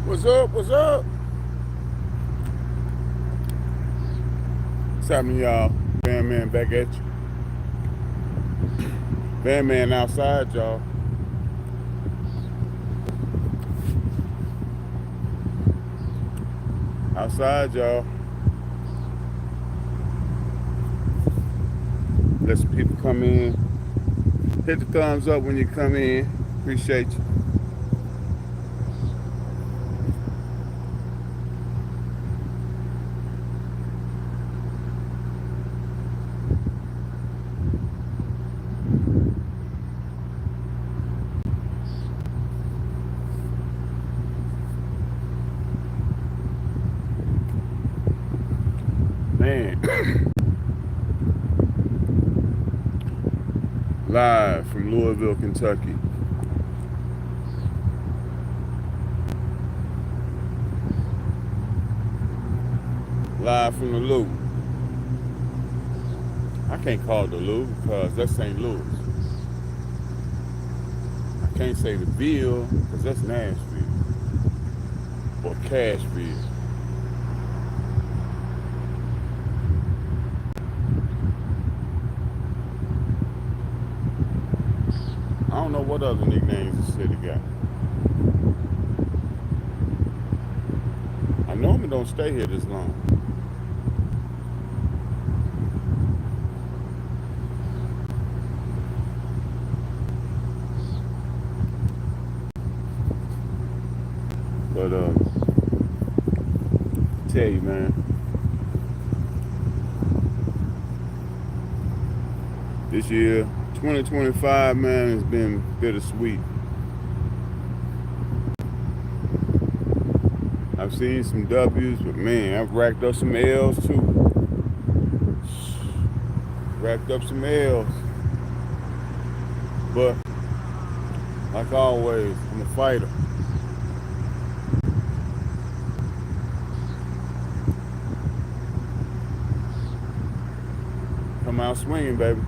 What's up? What's up? What's happening, y'all? VanMan back at you. VanMan outside, y'all. Outside, y'all. Let some people come in. Hit the thumbs up when you come in. Appreciate you. Man. Live from Louisville, Kentucky. Live from the Lou. I can't call it the Lou because that's St. Louis. I can't say the Ville because that's Nashville or Cashville. I don't know what other nicknames the city got. I normally don't stay here this long. But tell you, man, this year, 2025, man, has been bittersweet. I've seen some W's, but man, I've racked up some L's too. Racked up some L's. But, like always, I'm a fighter. Come out swinging, baby.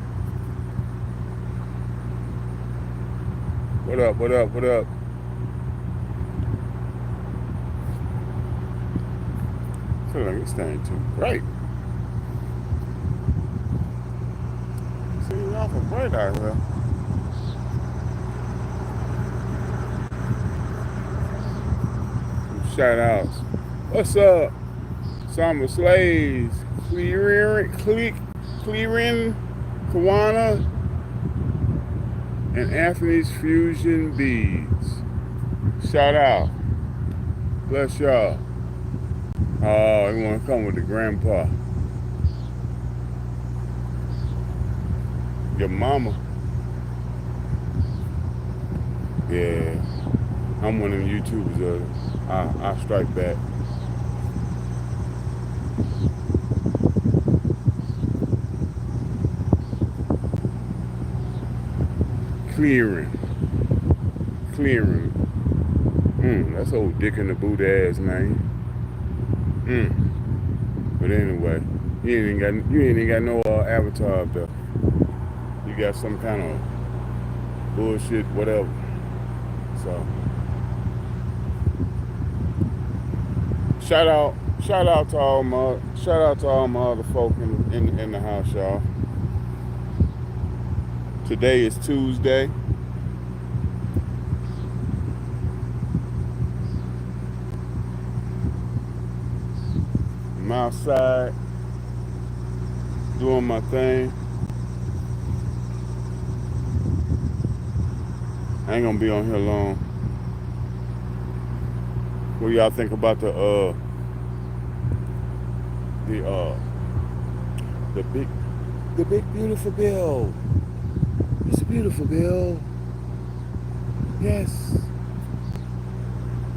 What up, what up, what up? I feel like this thing too bright. See, awful bright out here. Some shout outs. What's up? Summer Slaves, Clearing, Kawana, and Anthony's Fusion Beads. Shout out. Bless y'all. Oh, you want to come with the grandpa. Your mama. Yeah. I'm one of them YouTubers. I'll strike back. Clearing. That's old dick in the boot ass, man. But anyway, you ain't even got no avatar up there. You got some kind of bullshit, whatever. So, shout out to all my other folk in the house, y'all. Today is Tuesday. I'm outside doing my thing. I ain't gonna be on here long. What do y'all think about the big beautiful bill? It's a beautiful bill. Yes.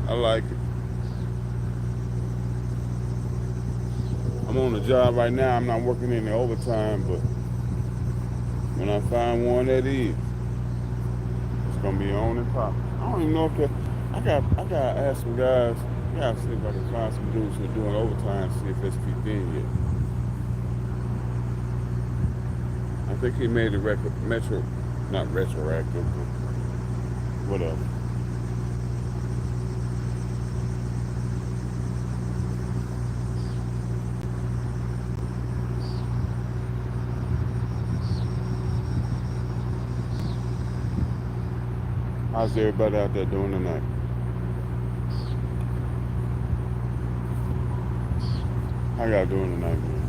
I like it. I'm on a job right now. I'm not working any overtime, but when I find one that is, it's gonna be on and pop. I don't even know if I gotta ask some guys. I gotta see if I can find some dudes who are doing overtime, see if it's kicked in yet. I think he made it not retroactive, but whatever. How's everybody out there doing tonight? How y'all doing tonight, man?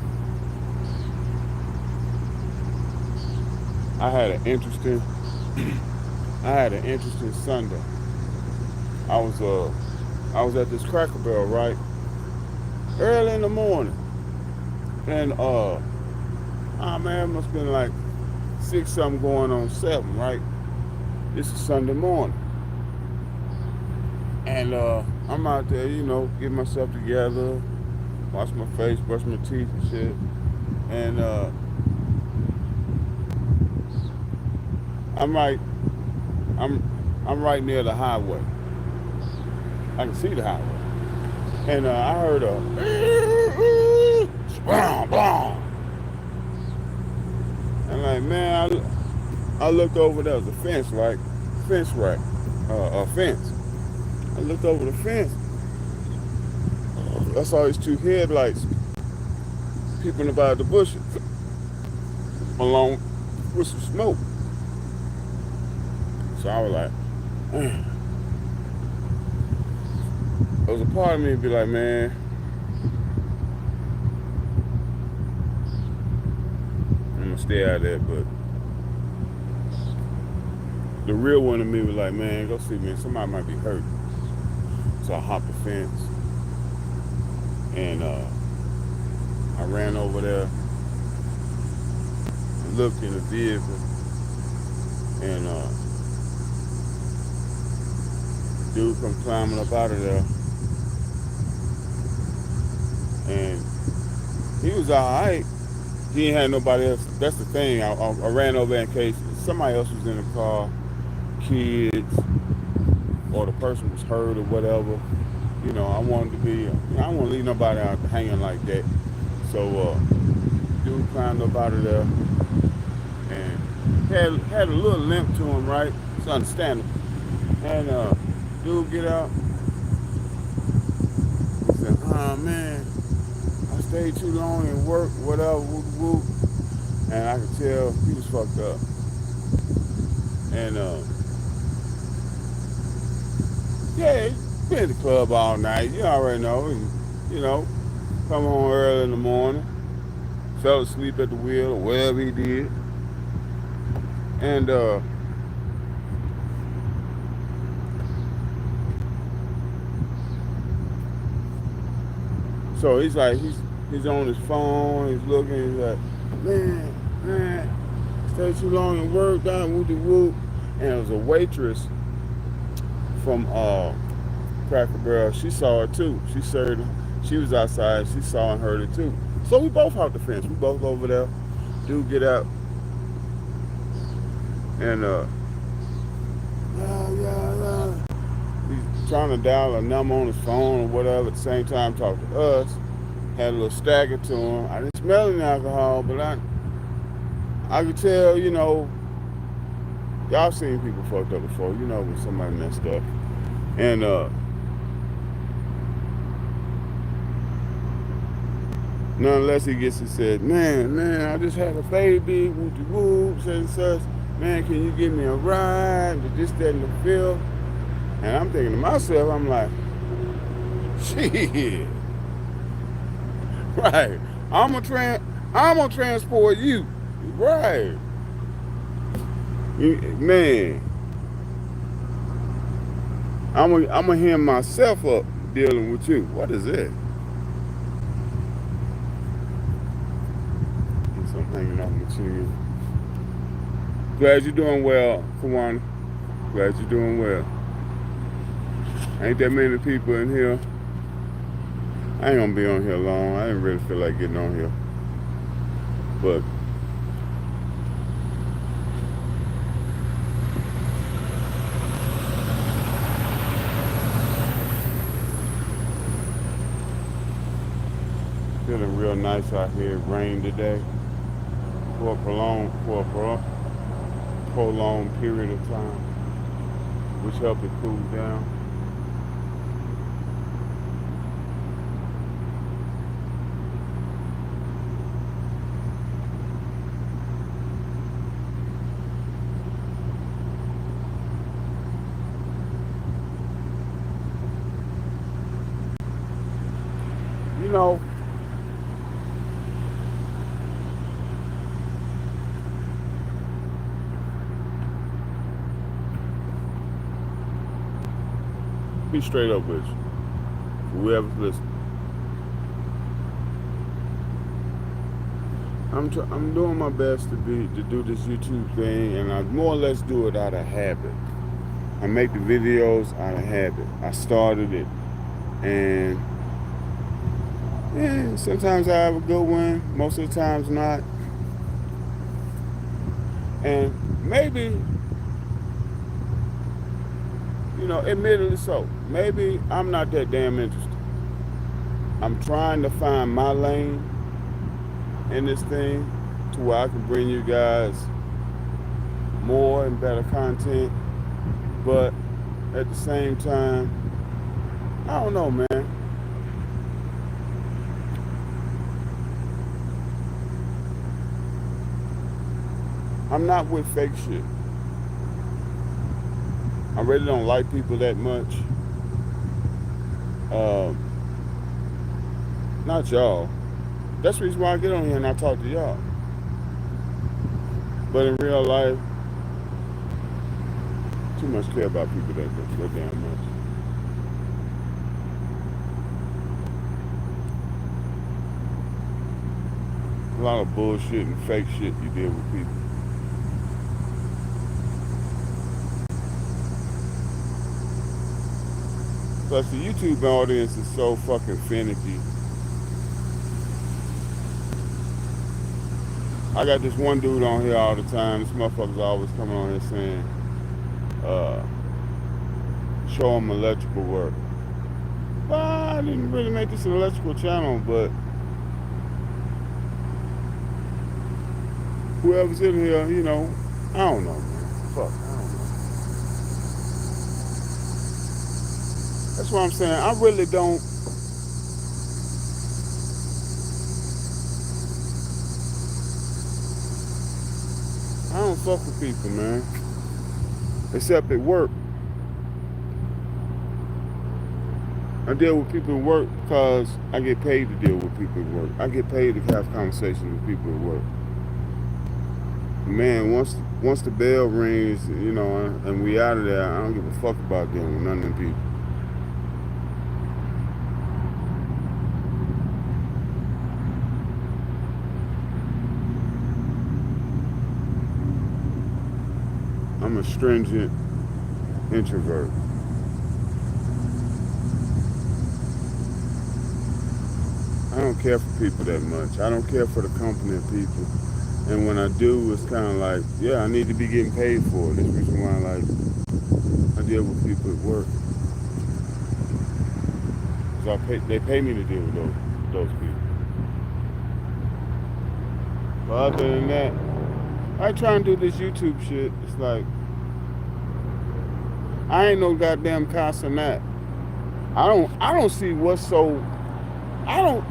I had an interesting I had an interesting Sunday. I was I was at this Cracker Barrel, right? Early in the morning. And oh man, it must have been like 6 something going on 7, right? This is Sunday morning. And I'm out there, getting myself together, wash my face, brush my teeth and shit. And I'm right I'm right near the highway. I can see the highway. And I heard a blah, blah. And like, man, I looked over, there was a fence, right? Fence rack. A fence. I looked over the fence. I saw these 2 headlights peeping about the bushes, along with some smoke. So I was like, there was a part of me be like, man, I'm gonna stay out of that, but the real one of me was like, man, go see, man, somebody might be hurt. So I hopped the fence and I ran over there and looked in the vehicle, and dude come climbing up out of there, and he was alright. He ain't had nobody else. That's the thing. I ran over in case somebody else was in the car, kids, or the person was hurt or whatever. I wanted to be. I don't want to leave nobody out hanging like that. So dude climbed up out of there and had a little limp to him, right? It's understandable. And dude get out. He said, "Oh man, I stayed too long and worked, whatever, whoop whoop." And I could tell he was fucked up. And yeah, he been at the club all night. You already know. And, come home early in the morning, fell asleep at the wheel or whatever he did. And so he's like, he's on his phone, he's looking, he's like, man, stayed too long and worked out, whoop-de-whoop. And it was a waitress from Cracker Barrel. She saw it too. She served her. She was outside. She saw and heard it too. So we both hopped the fence. We both over there. Dude get out. And he's trying to dial a number on his phone or whatever, at the same time talk to us. Had a little stagger to him. I didn't smell any alcohol, but I could tell, y'all seen people fucked up before, when somebody messed up. And nonetheless, he said, man, I just had a baby, whoop-de-whoop, such and such. Man, can you give me a ride? This, that, and the fifth. And I'm thinking to myself, I'm like, shit. Right. I'm gonna transport you. Right. Man. I'm gonna hem myself up dealing with you. What is it? So I'm hanging out with you. Glad you're doing well, Kawana. Glad you're doing well. Ain't that many people in here. I ain't gonna be on here long. I didn't really feel like getting on here. But feeling real nice out here. It rained today for a prolonged period of time, which helped it cool down. know, be straight up with you. Whoever's listening. I'm doing my best to do this YouTube thing, and I more or less do it out of habit. I make the videos out of habit. I started it, and yeah, sometimes I have a good one, most of the times not. And maybe, admittedly so, maybe I'm not that damn interested. I'm trying to find my lane in this thing to where I can bring you guys more and better content, but at the same time, I don't know, man. I'm not with fake shit. I really don't like people that much. Not y'all. That's the reason why I get on here and I talk to y'all. But in real life, too much care about people that damn much. A lot of bullshit and fake shit you deal with people. Plus the YouTube audience is so fucking finicky. I got this one dude on here all the time. This motherfucker's always coming on here saying, show him electrical work. Well, I didn't really make this an electrical channel, but whoever's in here, I don't know, man. Fuck, I don't know. That's what I'm saying. I really don't. I don't fuck with people, man. Except at work. I deal with people at work because I get paid to deal with people at work. I get paid to have conversations with people at work. Man, once the bell rings, and we out of there, I don't give a fuck about dealing with none of them people. I'm a stringent introvert. I don't care for people that much. I don't care for the company of people. And when I do, it's kind of like, yeah, I need to be getting paid for it. That's the reason why I deal with people at work. Because they pay me to deal with those people. But other than that, I try and do this YouTube shit. It's like, I ain't no goddamn Casanat. I don't see what's so, I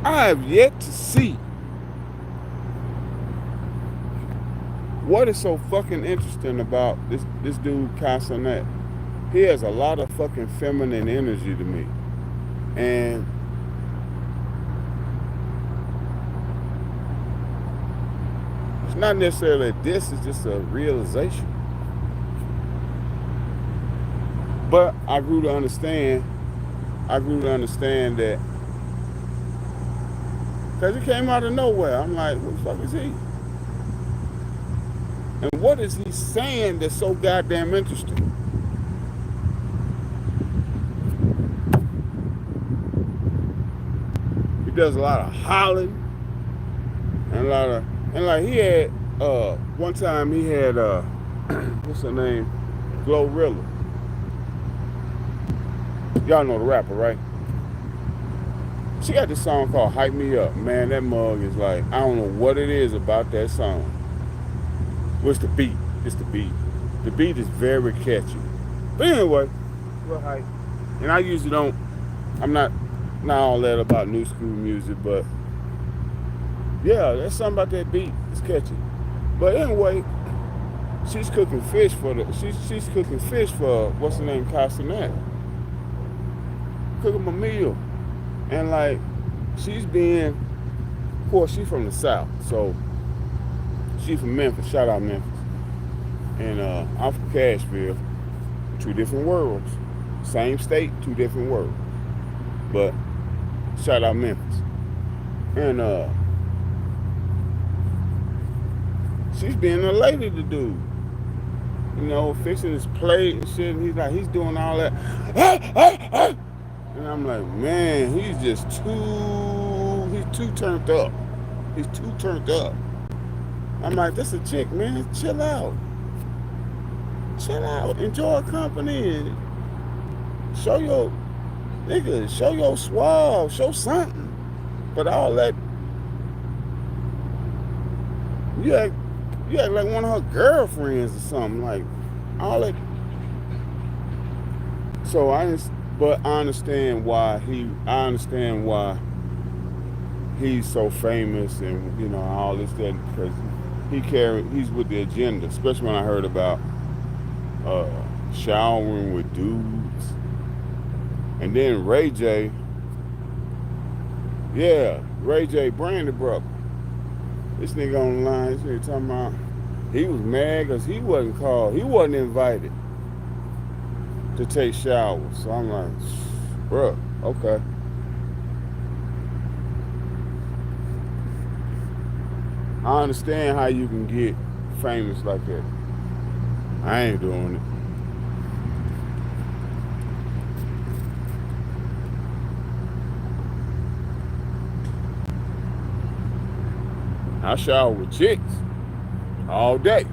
have yet to see what is so fucking interesting about this dude Casanat. He has a lot of fucking feminine energy to me. And it's not necessarily a diss, it's just a realization. But I grew to understand that, because it came out of nowhere. I'm like, what the fuck is he? And what is he saying that's so goddamn interesting? He does a lot of hollering and like he had one time he had what's her name? Glorilla. Y'all know the rapper, right? She got this song called Hype Me Up. Man, that mug is like, I don't know what it is about that song. What's the beat? It's the beat. The beat is very catchy. But anyway, real hype. And I usually don't, I'm not all that about new school music, but yeah, there's something about that beat. It's catchy. But anyway, she's cooking fish for what's her name, Casanat. Cooking a meal. And like, she's been, of course, she's from the South, so she's from Memphis. Shout out Memphis. And I'm from Cashville. Two different worlds. Same state, two different worlds. But shout out Memphis. And she's being a lady to do. You know, fixing his plate and shit. And he's doing all that. And I'm like, man, he's too turned up. He's too turned up. I'm like, this a chick, man. Chill out. Chill out. Enjoy company and show your suave, show something. But all that, you act like one of her girlfriends or something, like all that. So I understand why he's so famous and you know all this that because he's with the agenda, especially when I heard about showering with dudes. And then Ray J, Brandon brother. This nigga on the line, this nigga talking about he was mad because he wasn't invited to take showers. So I'm like, bruh, okay. I understand how you can get famous like that. I ain't doing it. I shower with chicks all day.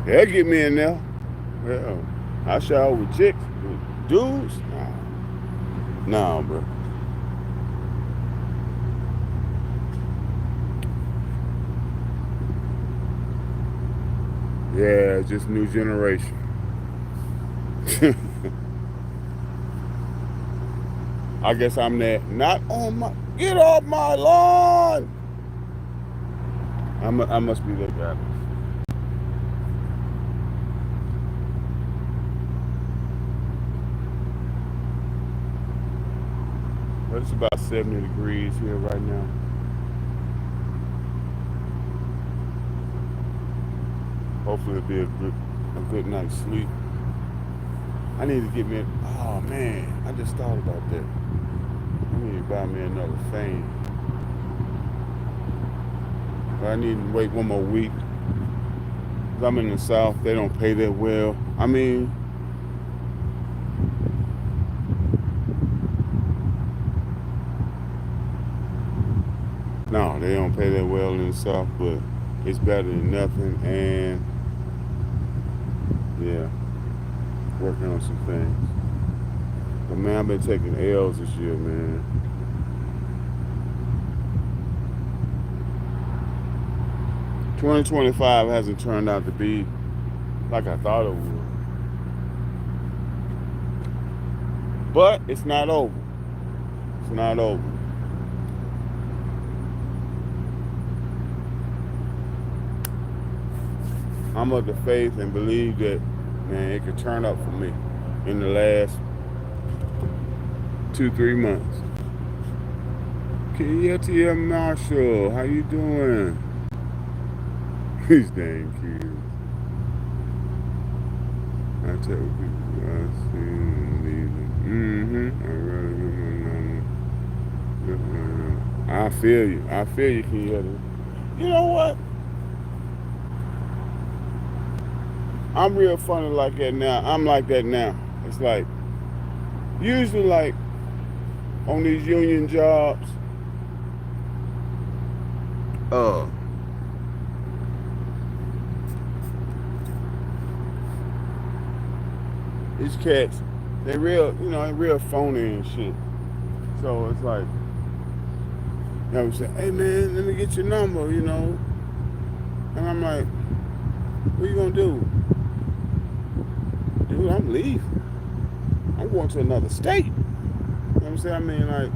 They'll get me in there. Well, I shower with chicks. With dudes? Nah, bro. Yeah, just new generation. I guess I'm that. Not on my. Get off my lawn! I must be that guy. But it's about 70 degrees here right now. Hopefully it'll be a good night's sleep. I need to get me. Oh man, I just thought about that. I need to buy me another fan. But I need to wait one more week. Cause I'm in the South. They don't pay that well. I mean, no, they don't pay that well in the South, but it's better than nothing. And yeah, working on some things. But man, I've been taking L's this year, man. $2025 hasn't turned out to be like I thought it would. But it's not over. It's not over. I'm of the faith and believe that, man, it could turn up for me in the last 2-3 months. Kietia Marshall, how you doing? He's dang cute. I tell people I see him leaving. I'd rather I feel you. I feel you, Kietia. You know what? I'm real funny like that now. I'm like that now. It's like, usually like on these union jobs, these cats, they real phony and shit. So it's like, you know, say, hey man, let me get your number, you know. And I'm like, what you gonna do? Dude, I'm leaving. I'm going to another state. You know what I'm saying? I mean, like,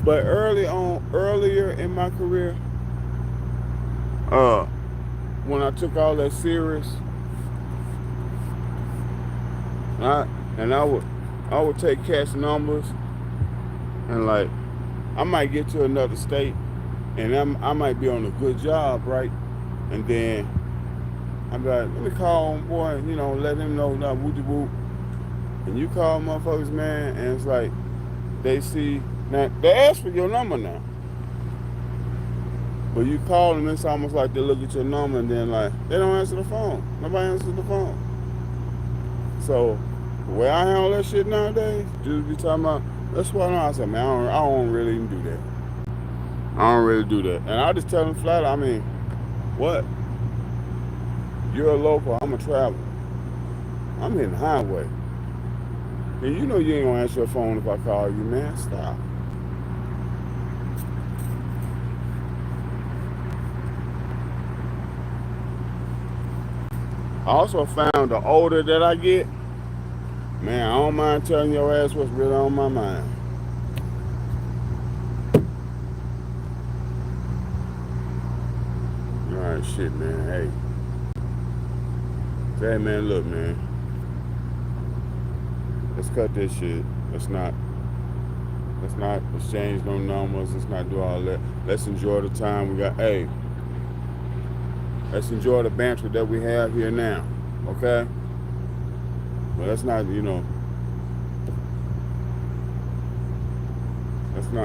but earlier in my career, when I took all that serious, I would take cash numbers And like, I might get to another state, and I might be on a good job, right? And then I'm like, let me call boy, let him know that whoop whoop. And you call motherfuckers, man, and it's like they see now they ask for your number now, but you call them, it's almost like they look at your number and then like they don't answer the phone. Nobody answers the phone. So the way I handle that shit nowadays, just be talking about. That's why I said, man, I don't really even do that. I don't really do that, and I just tell them flat. I mean, what? You're a local. I'm a traveler. I'm hitting the highway. And you know you ain't gonna answer your phone if I call you, man. Stop. I also found the older that I get, man, I don't mind telling your ass what's really on my mind. Alright, shit, man. Hey, man, look, man. Let's cut this shit. Let's not exchange no numbers. Let's not do all that. Let's enjoy the time we got. Hey, let's enjoy the banter that we have here now. Okay? But let's not,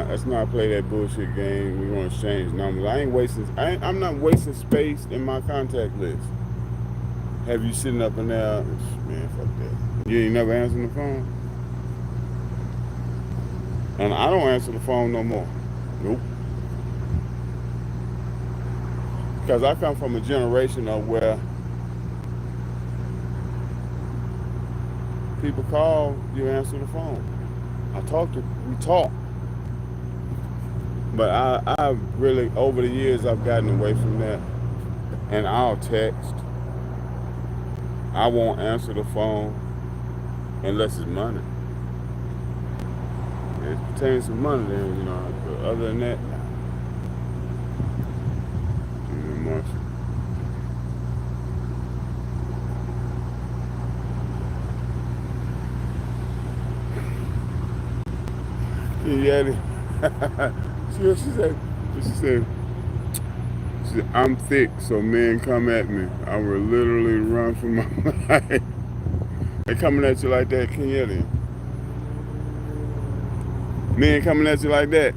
let's not play that bullshit game. We're gonna exchange numbers. I'm not wasting space in my contact list. Have you sitting up in there? Man, fuck that. You ain't never answering the phone? And I don't answer the phone no more. Nope. Because I come from a generation of where people call, you answer the phone. We talk. But I really, over the years, I've gotten away from that. And I'll text. I won't answer the phone unless it's money. It pertains to money, then, but other than that, much. Yeah, she said, I'm thick, so men come at me. I will literally run for my life. They coming at you like that, Kenyatta. Men coming at you like that.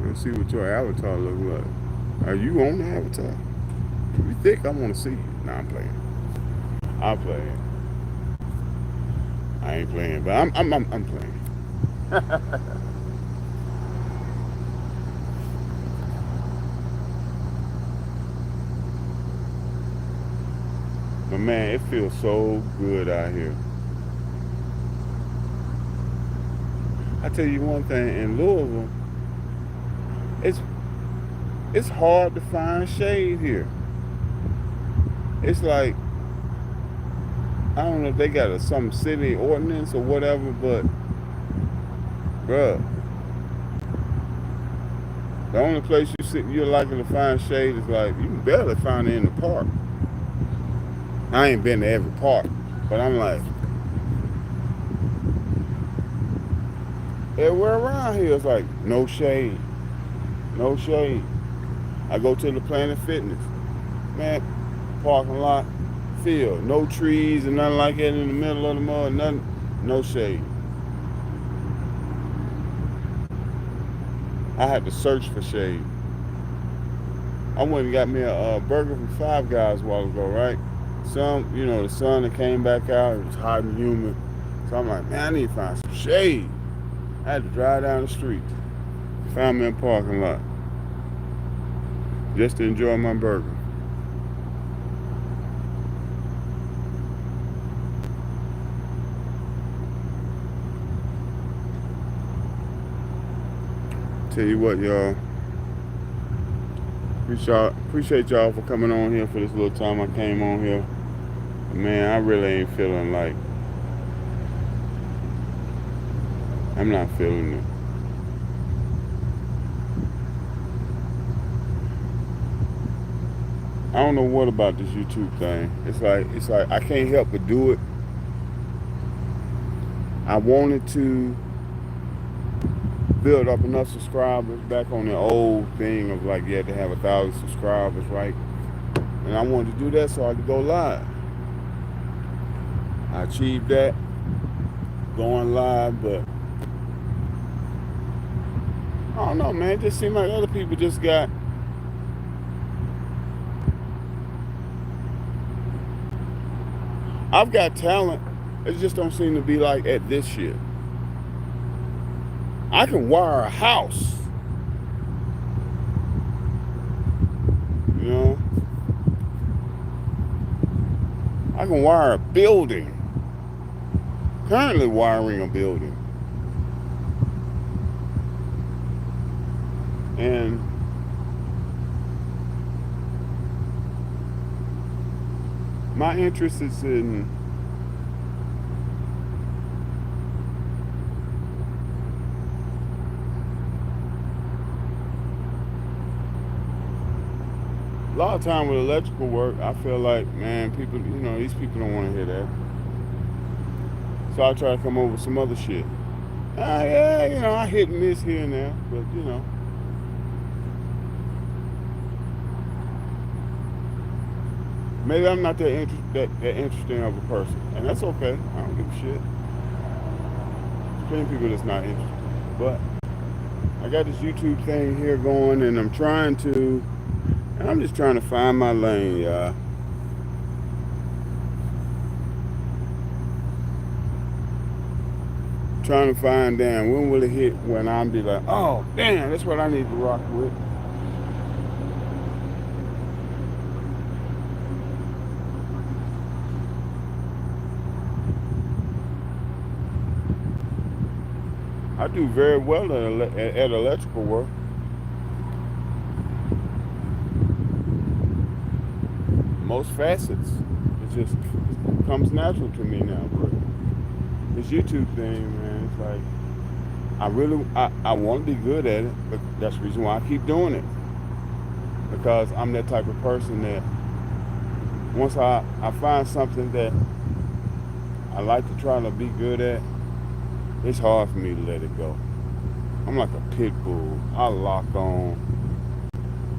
Let's see what your avatar look like. Are you on the avatar? If you thick, I want to see you. Nah, I'm playing. I'm playing. I ain't playing, but I'm playing. But man, it feels so good out here. I tell you one thing, in Louisville, it's hard to find shade here. It's like, I don't know if they got some city ordinance or whatever, but bruh, the only place you're likely to find shade is like, you can barely find it in the park. I ain't been to every park, but I'm like, everywhere around here is like, no shade. No shade. I go to the Planet Fitness. Man, parking lot, field. No trees and nothing like that in the middle of the mud, nothing. No shade. I had to search for shade. I went and got me a burger from Five Guys a while ago, right? The sun that came back out, it was hot and humid. So I'm like, man, I need to find some shade. I had to drive down the street. Found me a parking lot. Just to enjoy my burger. Tell you what, y'all. Appreciate y'all for coming on here for this little time I came on here. Man, I really ain't feeling like, I'm not feeling it. I don't know what about this YouTube thing. It's like I can't help but do it. I wanted to build up enough subscribers back on the old thing of like you had to have 1,000 subscribers, right? And I wanted to do that so I could go live. I achieved that going live, but I don't know, man. It just seemed like other people just got. I've got talent. It just don't seem to be like at this shit. I can wire a house, you know. I can wire a building. Currently wiring a building. And my interest is in a lot of time with electrical work. I feel like, man, people, these people don't want to hear that. So I try to come up with some other shit. Yeah, I hit and miss here and there, but maybe I'm not that interesting of a person, and that's okay. I don't give a shit. There's plenty of people that's not interested, but I got this YouTube thing here going, and I'm just trying to find my lane, y'all. Trying to find, damn, when will it hit when I'm be like, oh, damn, that's what I need to rock with. I do very well at electrical work. Most facets. It just comes natural to me now. But this YouTube thing, man, it's like I want to be good at it, but that's the reason why I keep doing it. Because I'm that type of person that once I find something that I like to try to be good at, it's hard for me to let it go. I'm like a pit bull. I lock on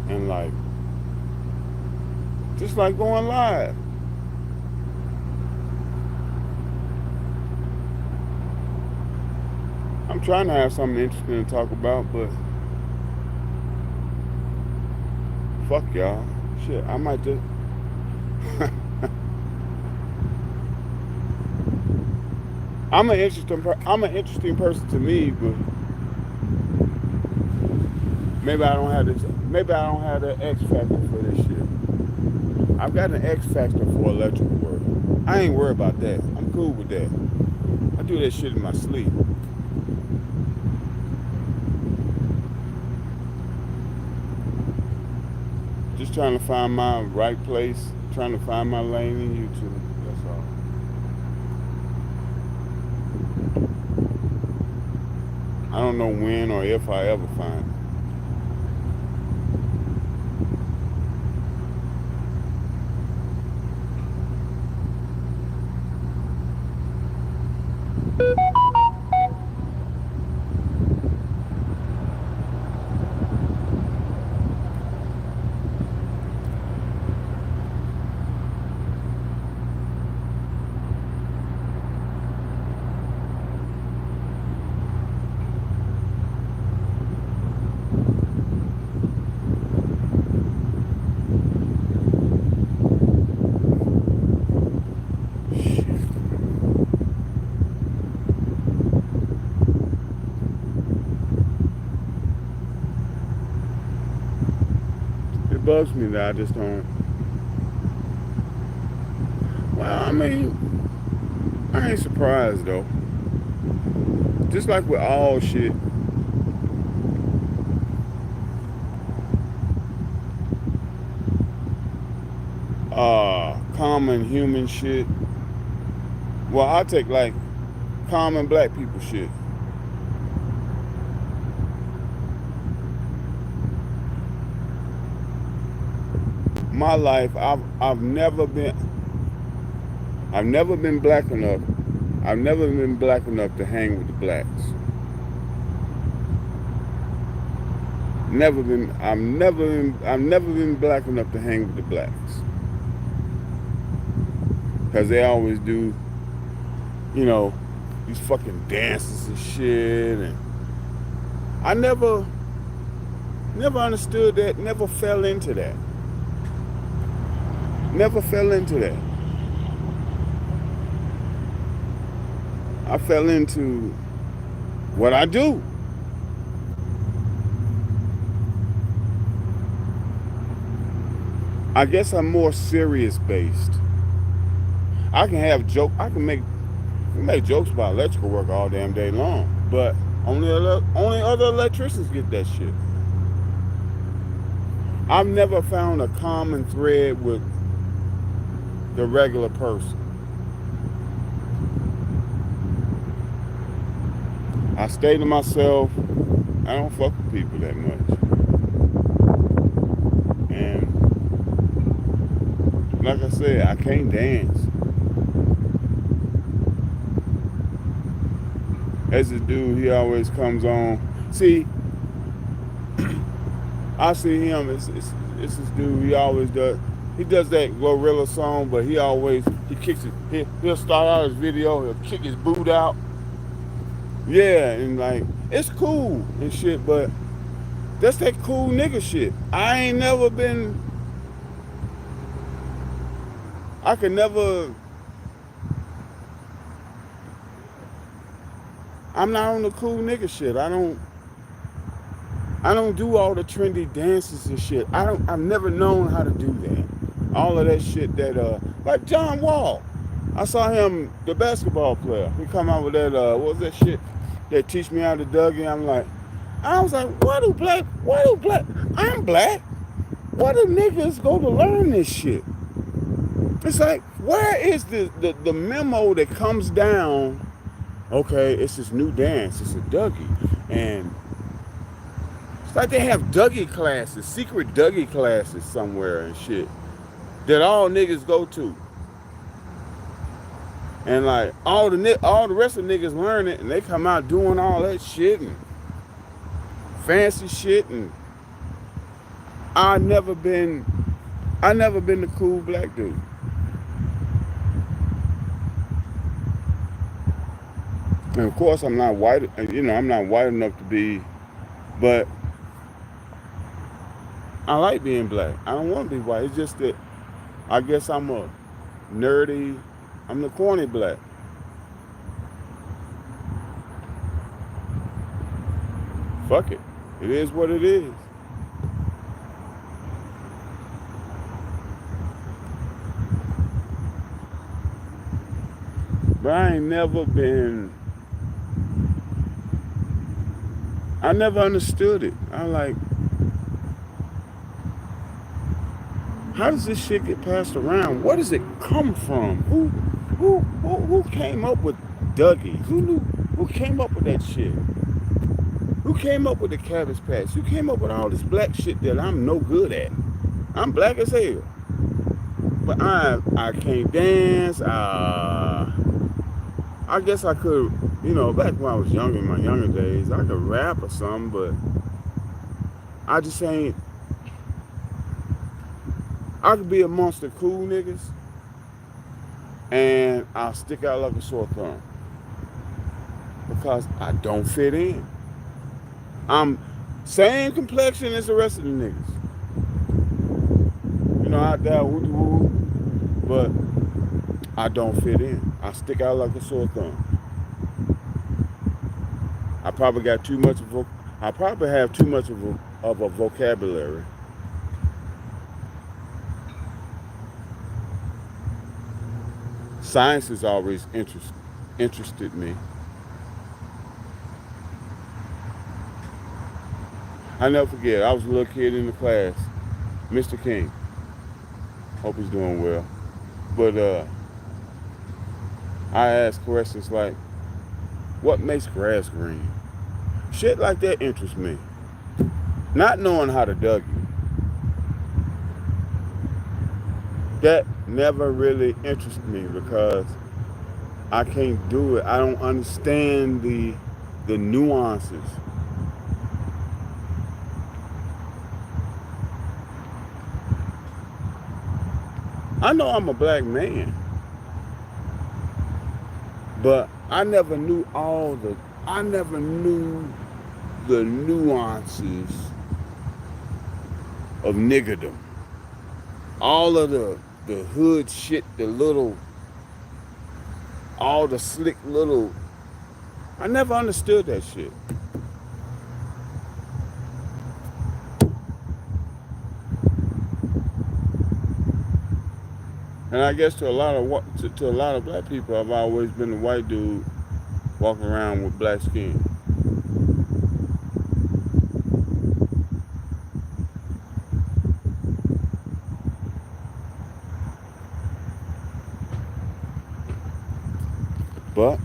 and like just like going live. I'm trying to have something interesting to talk about, but fuck y'all. Shit, I might just I'm an interesting person to me, but maybe I don't have this. Maybe I don't have the X factor for this shit. I've got an X factor for electrical work. I ain't worried about that. I'm cool with that. I do that shit in my sleep. Just trying to find my right place, trying to find my lane in YouTube. That's all. I don't know when or if I ever find it. It bugs me that I just don't. Well, I mean, I ain't surprised though. Just like with all shit, common human shit. Well, I take like common black people shit. my life, I've never been black enough. I've never been black enough to hang with the blacks. I've never been black enough to hang with the blacks. Cause they always do, you know, these fucking dances and shit, and I never understood that, never fell into that. Never fell into that. I fell into what I do. I guess I'm more serious based. I can make jokes about electrical work all damn day long, but only other electricians get that shit. I've never found a common thread with the regular person. I stay to myself. I don't fuck with people that much. And like I said, I can't dance. As a dude, he always comes on. See, I see him. It's this dude. He does that Glorilla song, but he kicks it. He'll start out his video. He'll kick his boot out. Yeah, and like it's cool and shit, but that's that cool nigga shit. I ain't never been. I could never. I'm not on the cool nigga shit. I don't do all the trendy dances and shit. I've never known how to do that. All of that shit like John Wall. I saw him, the basketball player. He come out with that what was that shit that teach me how to Dougie? I was like, what do black I'm black. Why do niggas go to learn this shit? It's like, where is the memo that comes down? Okay, it's this new dance, it's a Dougie. And it's like they have Dougie classes, secret Dougie classes somewhere and shit that all niggas go to. And like all the rest of niggas learn it, and they come out doing all that shit and fancy shit. And I never been the cool black dude. And of course, I'm not white. I'm not white enough to be, but I like being black. I don't want to be white. It's just that I guess I'm a nerdy. I'm the corny black. Fuck it. It is what it is. But I never understood it. I'm like, how does this shit get passed around? Where does it come from? Who came up with Dougie? Who came up with that shit? Who came up with the Cabbage Patch? Who came up with all this black shit that I'm no good at? I'm black as hell. But I can't dance. I guess I could, back when I was young, in my younger days, I could rap or something, but I just ain't. I could be amongst the cool niggas, and I'll stick out like a sore thumb because I don't fit in. I'm same complexion as the rest of the niggas. Out there, woo, but I don't fit in. I stick out like a sore thumb. I probably have too much of a vocabulary. Science has always interested me. I never forget, I was a little kid in the class, Mr. King. Hope he's doing well. But I asked questions like, what makes grass green? Shit like that interests me. Not knowing how to Dougie. that never really interested me because I can't do it. I don't understand the nuances. I know I'm a black man, but I never knew the nuances of niggerdom. All of the hood shit, all the slick little, I never understood that shit. And I guess to a lot of black people, I've always been a white dude walking around with black skin. But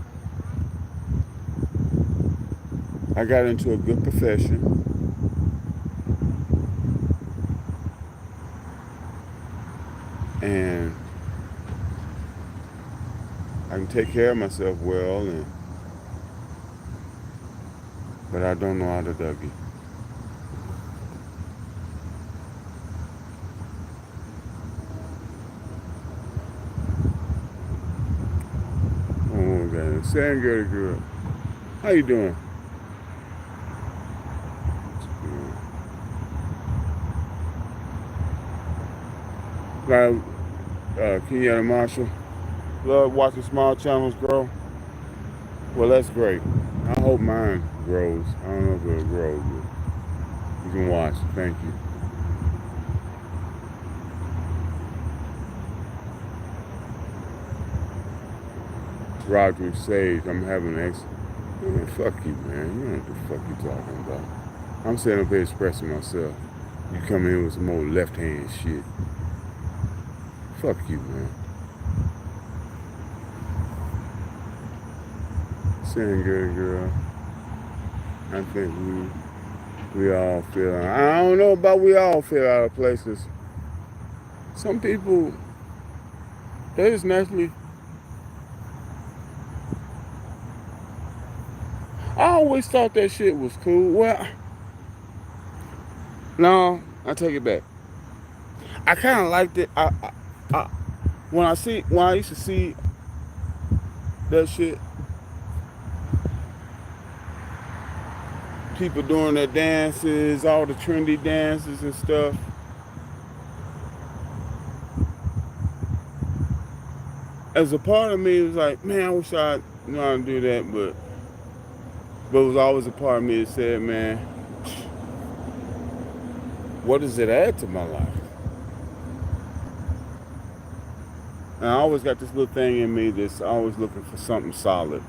I got into a good profession, and I can take care of myself well, but I don't know how to Dougie. Oh, God. Sangirl girl. How you doing? Like, Kenyatta Marshall. Love watching small channels grow. Well, that's great. I hope mine grows. I don't know if it'll grow, but you can watch. Thank you. Roderick Sage, I'm having an man, fuck you, man. You know what the fuck you talking about. I'm sitting up here expressing myself. You come in with some more left-hand shit. Fuck you, man. Saying good, girl. I think we all feel. I don't know about we all feel out of places. Some people, they just naturally. I always thought that shit was cool. Well, no, I take it back. I kind of liked it. I when I used to see that shit, people doing their dances, all the trendy dances and stuff. As a part of me, it was like, man, I wish I knew how to do that, but it was always a part of me that said, man, what does it add to my life? And I always got this little thing in me that's always looking for something solid.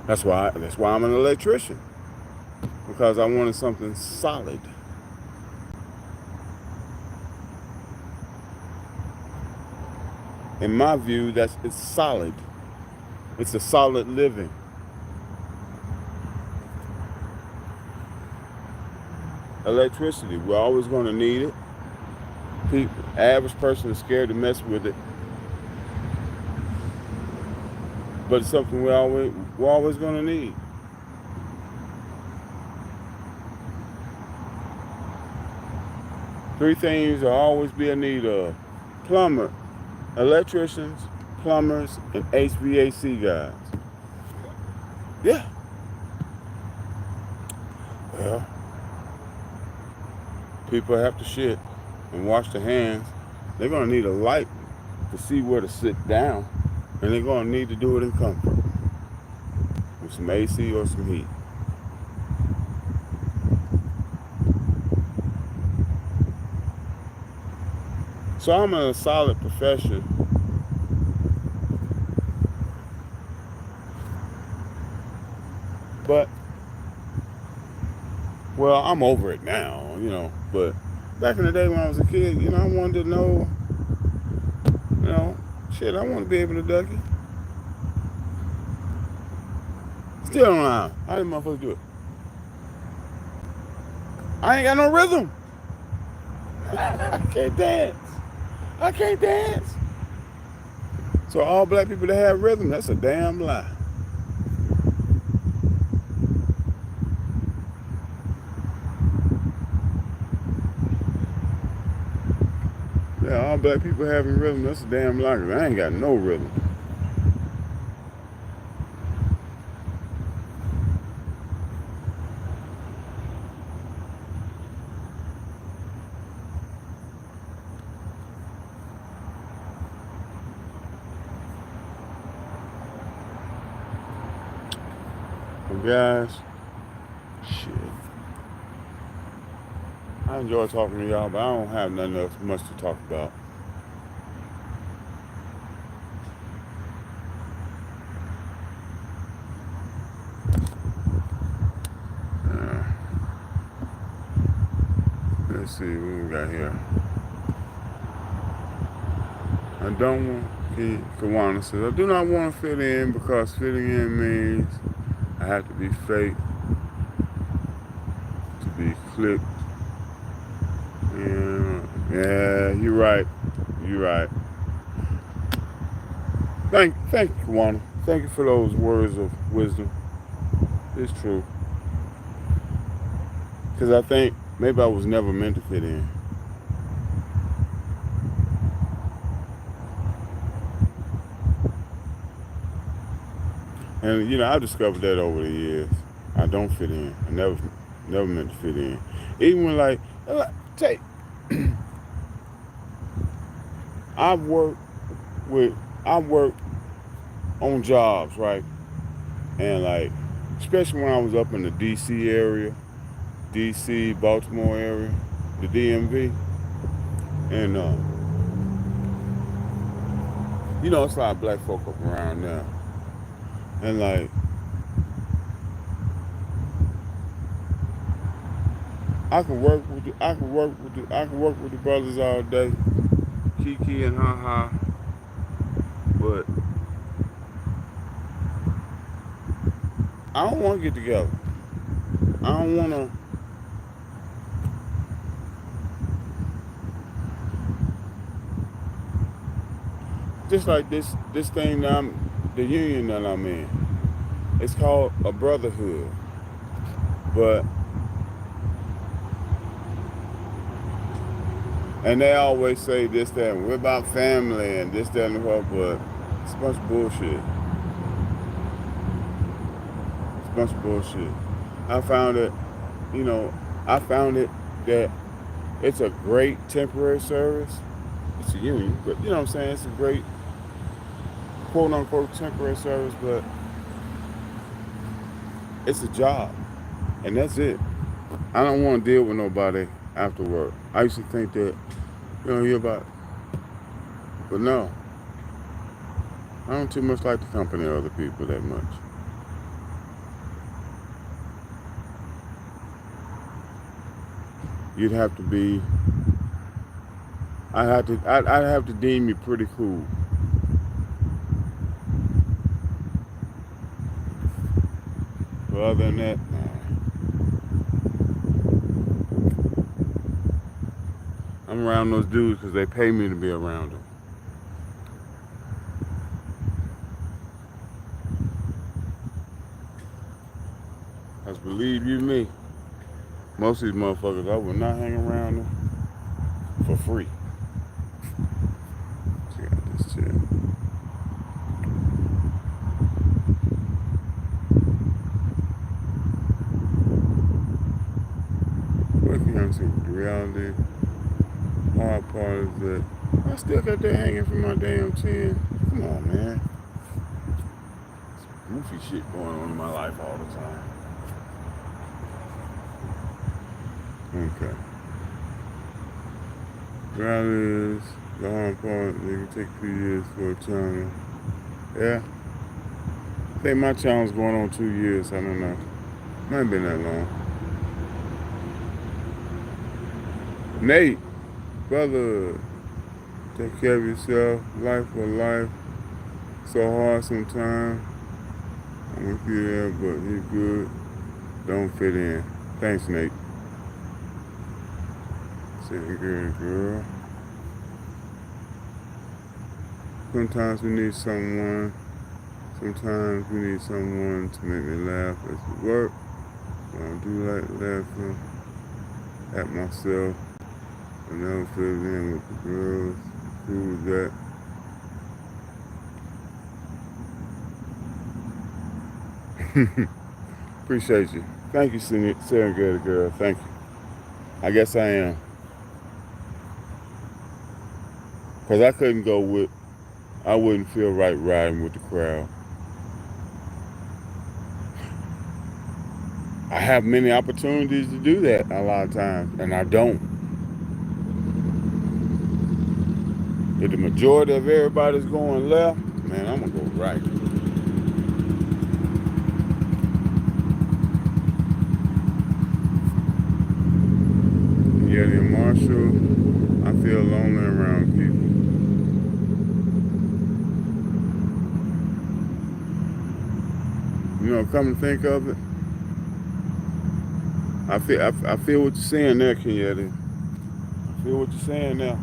That's why I'm an electrician, because I wanted something solid. In my view, it's solid. It's a solid living. Electricity, we're always going to need it. Average person is scared to mess with it, but it's something we're always going to need. Three things will always be a need of: plumber, electricians, plumbers, and HVAC guys. Yeah. Well, people have to shit and wash their hands. They're going to need a light to see where to sit down, and they're going to need to do it in comfort with some AC or some heat. So I'm in a solid profession. But, well, I'm over it now, but back in the day when I was a kid, I wanted to know, shit, I want to be able to duck it. Still don't know how did motherfuckers do it? I ain't got no rhythm. I can't dance. I can't dance. So all black people that have rhythm, that's a damn lie. Yeah, all black people having rhythm, that's a damn lie. 'Cause I ain't got no rhythm. But guys, shit. I enjoy talking to y'all, but I don't have nothing else much to talk about. Uh, let's see what we got here. I don't want, Kawana says, I do not want to fit in because fitting in means I have to be fake to be clipped. Yeah, you're right. You're right. Thank you, Kawana. Thank you for those words of wisdom. It's true. Because I think maybe I was never meant to fit in. And I've discovered that over the years. I don't fit in. I never meant to fit in. Even when take I've worked with I've worked on jobs, right? And especially when I was up in the DC area, DC, Baltimore area, the DMV. And it's a lot of black folk up around there. And I can work with the brothers all day, Kiki and Ha, but I don't want to get together. I don't want to. Just like this thing that the union that I'm in. It's called a brotherhood, but and they always say this, that, and we're about family and this, that, and the other, but it's a bunch of bullshit. It's a bunch of bullshit. I found it, I found it that it's a great temporary service. It's a union, but you know what I'm saying? It's a great quote unquote temporary service, but it's a job. And that's it. I don't want to deal with nobody after work. I used to think that, hear about it. But no. I don't too much like the company of other people that much. You'd have to be I'd have to deem you pretty cool. But other than that, nah. I'm around those dudes because they pay me to be around them. Because believe you me, most of these motherfuckers, I would not hang around them for free. See, I got this chair. What can I see with the reality? Hard part is that I still got that hanging from my damn chin. Come on, man. Some goofy shit going on in my life all the time. Okay. Reality is the hard part. It can take 2 years for a channel. Yeah. I think my channel's going on 2 years. I don't know. Might have been that long. Nate, brother, take care of yourself. Life for life. So hard sometimes. I'm with you there, but you're good. Don't fit in. Thanks, Nate. Sitting good, girl. Sometimes we need someone. Sometimes we need someone to make me laugh as we work. I do like laughing at myself. I never fit in with the girls. Who was that? Appreciate you. Thank you, Serengeti girl. Thank you. I guess I am. Because I couldn't go with, I wouldn't feel right riding with the crowd. I have many opportunities to do that a lot of times, and I don't. If the majority of everybody's going left, man, I'm going to go right. Yeti and Marshall, I feel lonely around people. You know, come to think of it, I feel what you're saying there, Kenyatta. I feel what you're saying there.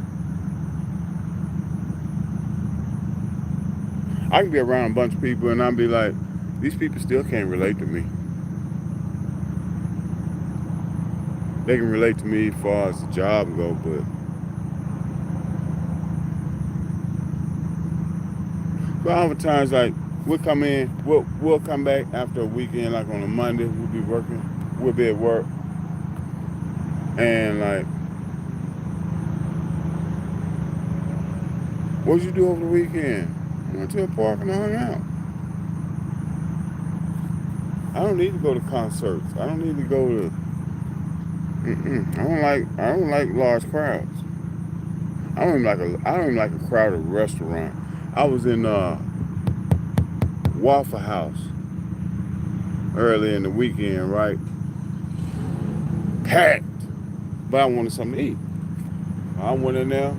I can be around a bunch of people and I'll be like, these people still can't relate to me. They can relate to me as far as the job go, but oftentimes, like, we'll come in, we'll come back after a weekend, like on a Monday, we'll be working, we'll be at work, and like, what'd you do over the weekend? I went to a park and I hung out. I don't need to go to concerts. I don't need to go to. I don't like large crowds. I don't even like a crowded restaurant. I was in Waffle House early in the weekend, right? Packed, but I wanted something to eat. I went in there.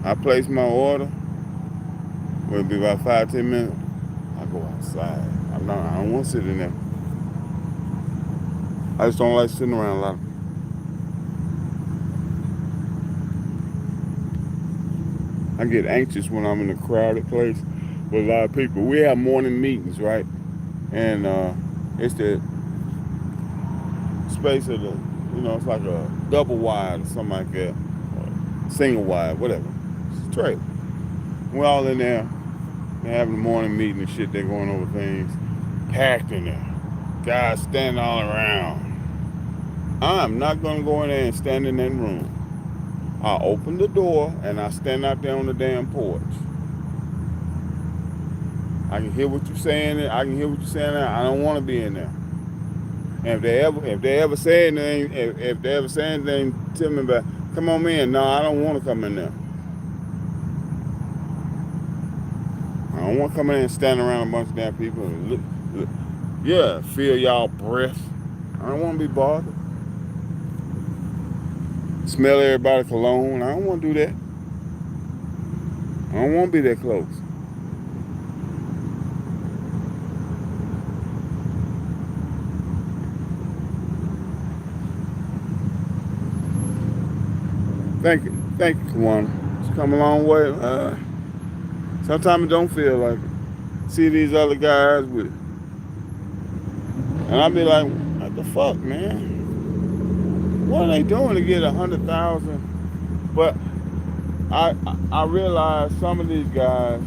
I placed my order. It'll be about 5-10 minutes. I go outside. I don't want to sit in there. I just don't like sitting around a lot. I get anxious when I'm in a crowded place with a lot of people. We have morning meetings, right? And it's the space of the, it's like a double wide or something like that, or single wide, whatever. It's straight. We're all in there. They're having a morning meeting and shit. They're going over things. Packed in there. Guys standing all around. I'm not going to go in there and stand in that room. I open the door and I stand out there on the damn porch. I can hear what you're saying. I I don't want to be in there. And if they ever say anything, if they ever say anything to me about, come on in. No, I don't want to come in there. I don't want to come in and stand around a bunch of damn people and look. Yeah, feel y'all breath. I don't want to be bothered. Smell everybody's cologne. I don't want to do that. I don't want to be that close. Thank you, Kawana. It's come a long way. Sometimes it don't feel like it. See these other guys with, and I'll be like, what the fuck, man? What are they doing to get 100,000? But I realize some of these guys,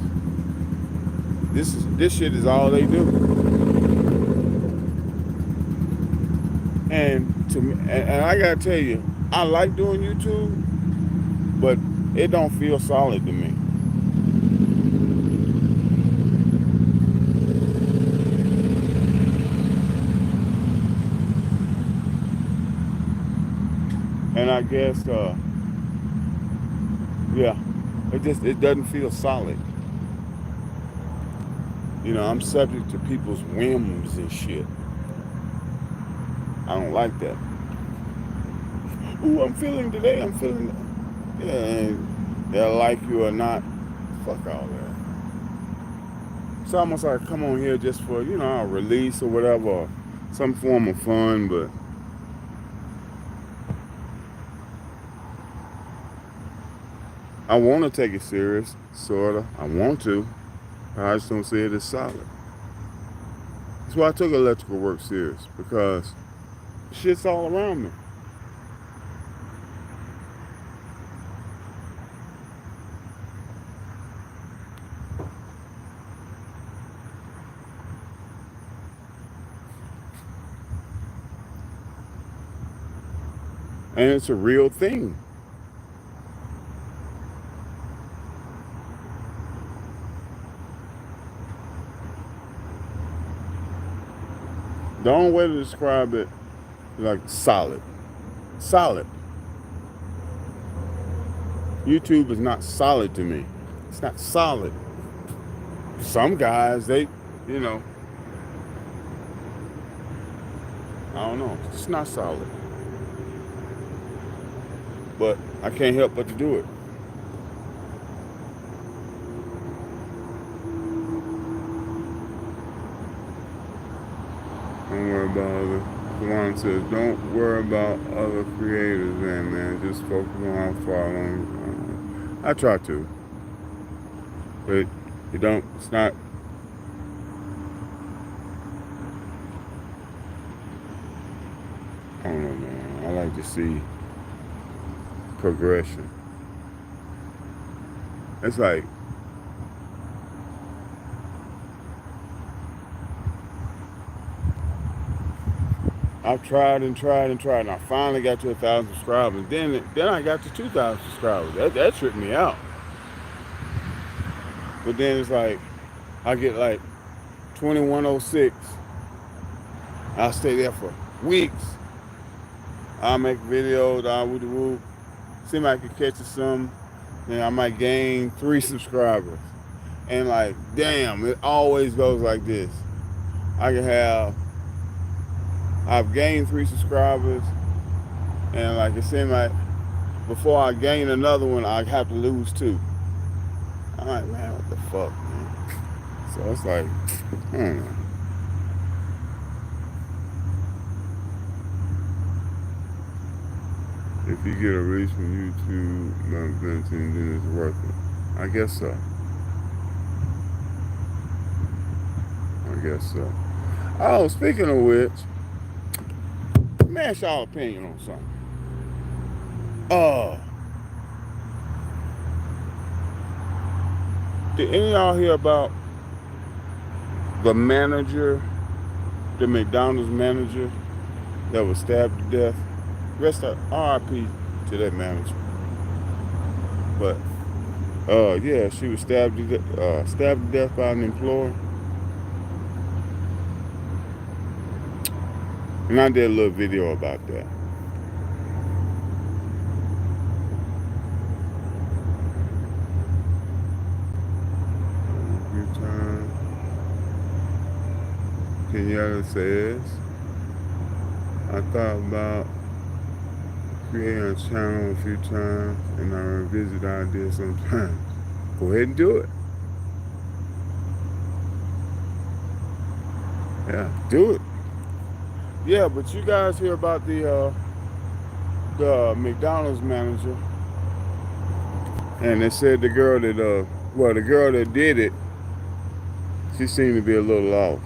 this shit is all they do. And to me, and I gotta tell you, I like doing YouTube, but it don't feel solid to me. And I guess, yeah, it doesn't feel solid. I'm subject to people's whims and shit. I don't like that. Ooh, I'm feeling today. Yeah, and they'll like you or not. Fuck all that. It's almost like come on here just for, a release or whatever, or some form of fun, but I want to take it serious, sorta. I want to. I just don't see it as solid. That's why I took electrical work serious, because shit's all around me. And it's a real thing. The only way to describe it is like solid. Solid. YouTube is not solid to me. It's not solid. Some guys, you know, I don't know. It's not solid. But I can't help but to do it. Don't worry about other. Juan says, don't worry about other creators, man. Just focus on how far along. I try to. But you don't, it's not. I don't know, man. I like to see progression. It's like, I've tried and tried and tried, and I finally got to 1,000 subscribers. Then I got to 2,000 subscribers. That tripped me out. But then it's like, I get like 2106. I'll stay there for weeks. I'll make videos, I'll woo-de-woo. See if I can catch some. Then I might gain 3 subscribers. And like, damn, it always goes like this. I've gained 3 subscribers, and like it seemed like before I gain another one, I have to lose 2. I'm like, man, what the fuck, man? So it's like, I don't know. If you get a reach from YouTube, then it's worth it. I guess so. Oh, speaking of which, let me ask y'all opinion on something. Did any of y'all hear about the manager, the McDonald's manager that was stabbed to death? Rest of RIP to that manager. But yeah, she was stabbed to death by an employee. And I did a little video about that. Kenyatta says, I thought about creating a channel a few times, and I revisit the idea sometimes. Go ahead and do it. Yeah, do it. Yeah, but you guys hear about the McDonald's manager, and they said the girl that did it, she seemed to be a little off.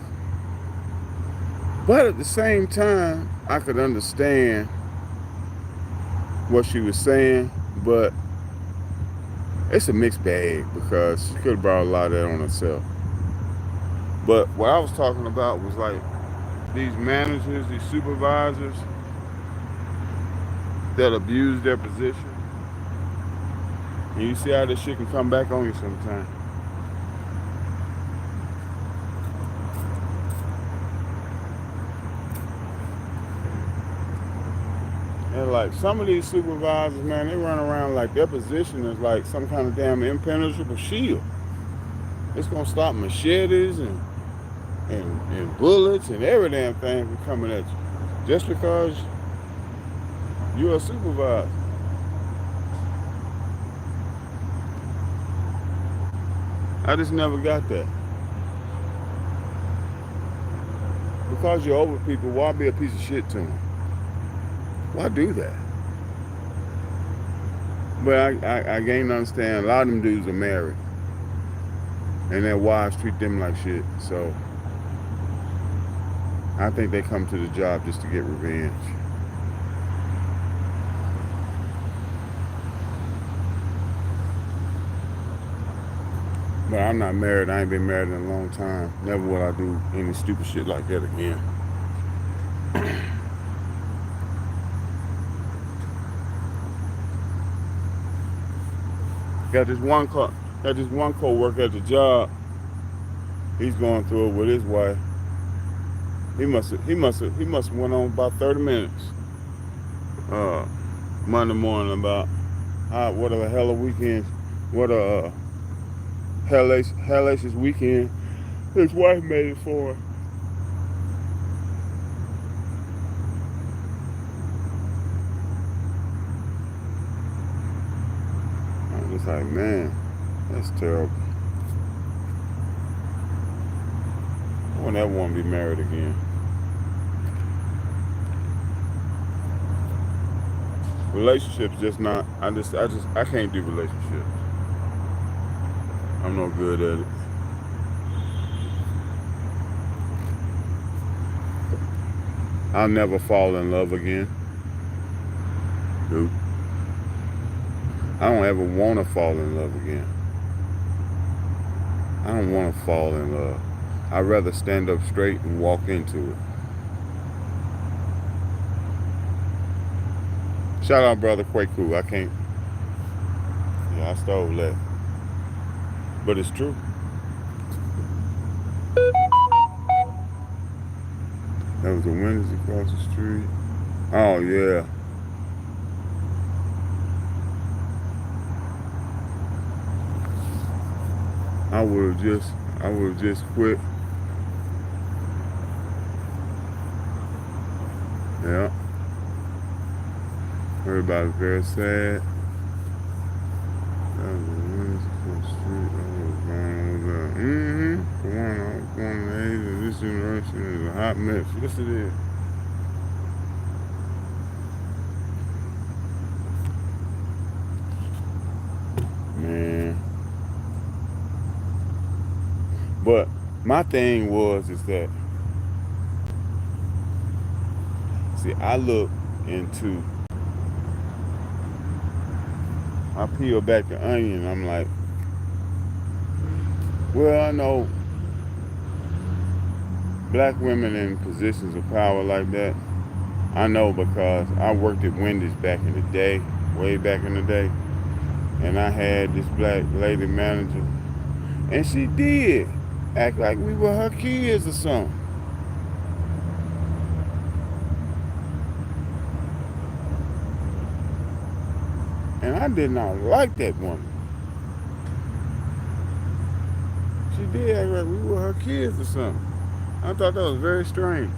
But at the same time, I could understand what she was saying, but it's a mixed bag because she could have brought a lot of that on herself. But what I was talking about was like these managers, these supervisors that abuse their position. And you see how this shit can come back on you sometimes. And like some of these supervisors, man, they run around like their position is like some kind of damn impenetrable shield. It's gonna stop machetes and bullets and every damn thing from coming at you. Just because you're a supervisor. I just never got that. Because you're over people, why be a piece of shit to them? Why do that? But I gained to understand a lot of them dudes are married, and their wives treat them like shit. So I think they come to the job just to get revenge. But I'm not married. I ain't been married in a long time. Never will I do any stupid shit like that again. Got this one co-worker at the job. He's going through it with his wife. He must have went on about 30 minutes. Uh, Monday morning about what a hell of weekend, what a hellacious weekend his wife made it for him. I'm just like, man, that's terrible. I won't ever want to be married again. Relationships just not. I can't do relationships. I'm no good at it. I'll never fall in love again, dude. I don't ever want to fall in love again. I don't want to fall in love. I'd rather stand up straight and walk into it. Shout out, brother Kwaku. I can't. Yeah, I stole that, but it's true. That was the Wendy's across the street. Oh yeah. I would have just quit. Yeah. Everybody's very sad. That was the Wendy's across the street. I was going over there. The one I was going to age of this generation is a hot mess. Yes it is. Man. But my thing is that, see, I look into, I peel back the onion. I'm like, well, I know black women in positions of power like that. I know because I worked at Wendy's back in the day, way back in the day, and I had this black lady manager, and she did act like we were her kids or something. And I did not like that woman. She did act like we were her kids or something. I thought that was very strange.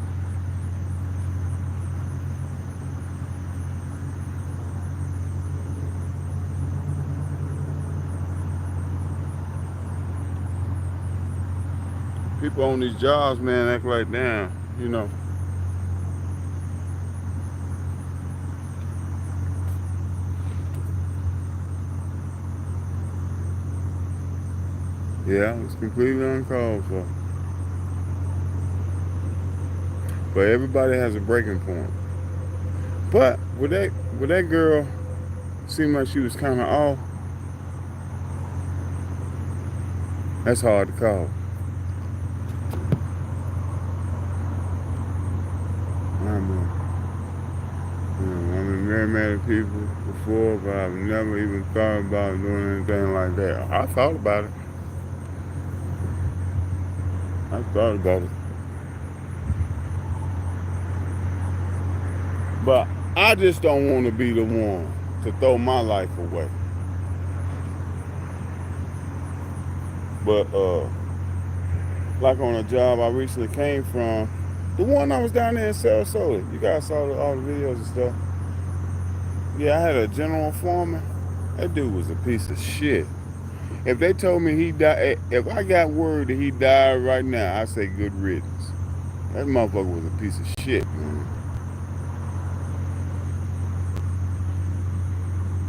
People on these jobs, man, act like damn, you know. Yeah, it's completely uncalled for. But everybody has a breaking point. But with that girl seemed like she was kind of off. That's hard to call. I've been very mad at people before, but I've never even thought about doing anything like that. I thought about it. I thought about it. But I just don't want to be the one to throw my life away. But like on a job I recently came from, the one I was down there in Sarasota. You guys saw all the videos and stuff. Yeah, I had a general foreman. That dude was a piece of shit. If they told me he died, if I got word that he died right now, I'd say good riddance. That motherfucker was a piece of shit, man.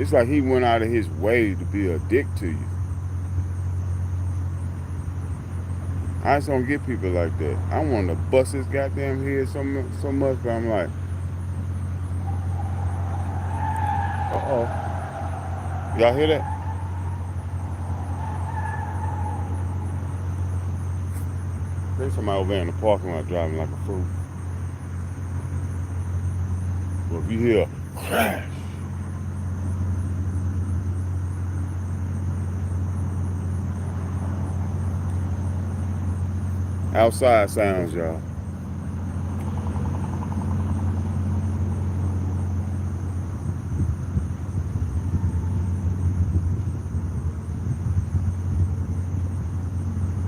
It's like he went out of his way to be a dick to you. I just don't get people like that. I want to bust his goddamn head so much, but I'm like, uh-oh. Y'all hear that? There's somebody over there in the parking lot driving like a fool. Well, if you hear a crash, outside sounds, y'all.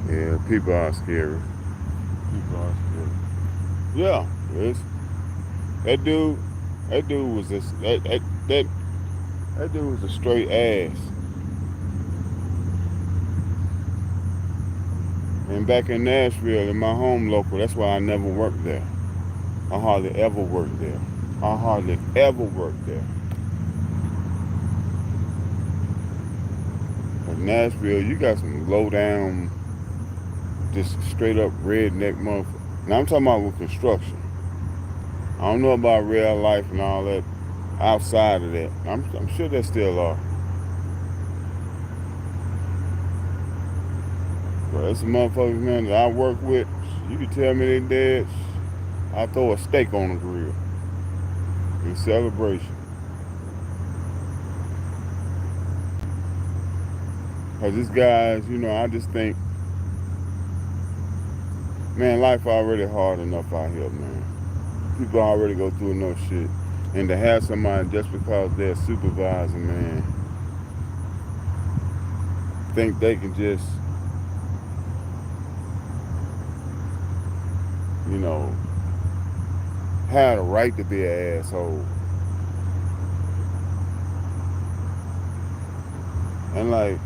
Yeah, people are scary. People are scary. Yeah, it's, that dude, that dude was that dude was a straight ass. And back in Nashville, in my home local, that's why I never worked there. I hardly ever worked there. I hardly ever worked there. In Nashville, you got some low down, just straight up redneck motherfucker. Now I'm talking about with construction. I don't know about real life and all that outside of that. I'm sure there still are. But there's some motherfuckers, man, that I work with. You can tell me they dead. I throw a steak on the grill in celebration. Cause these guys, I just think, man, life already hard enough out here, man. People already go through enough shit. And to have somebody just because they're supervising, man, think they can just, have the right to be an asshole. And like,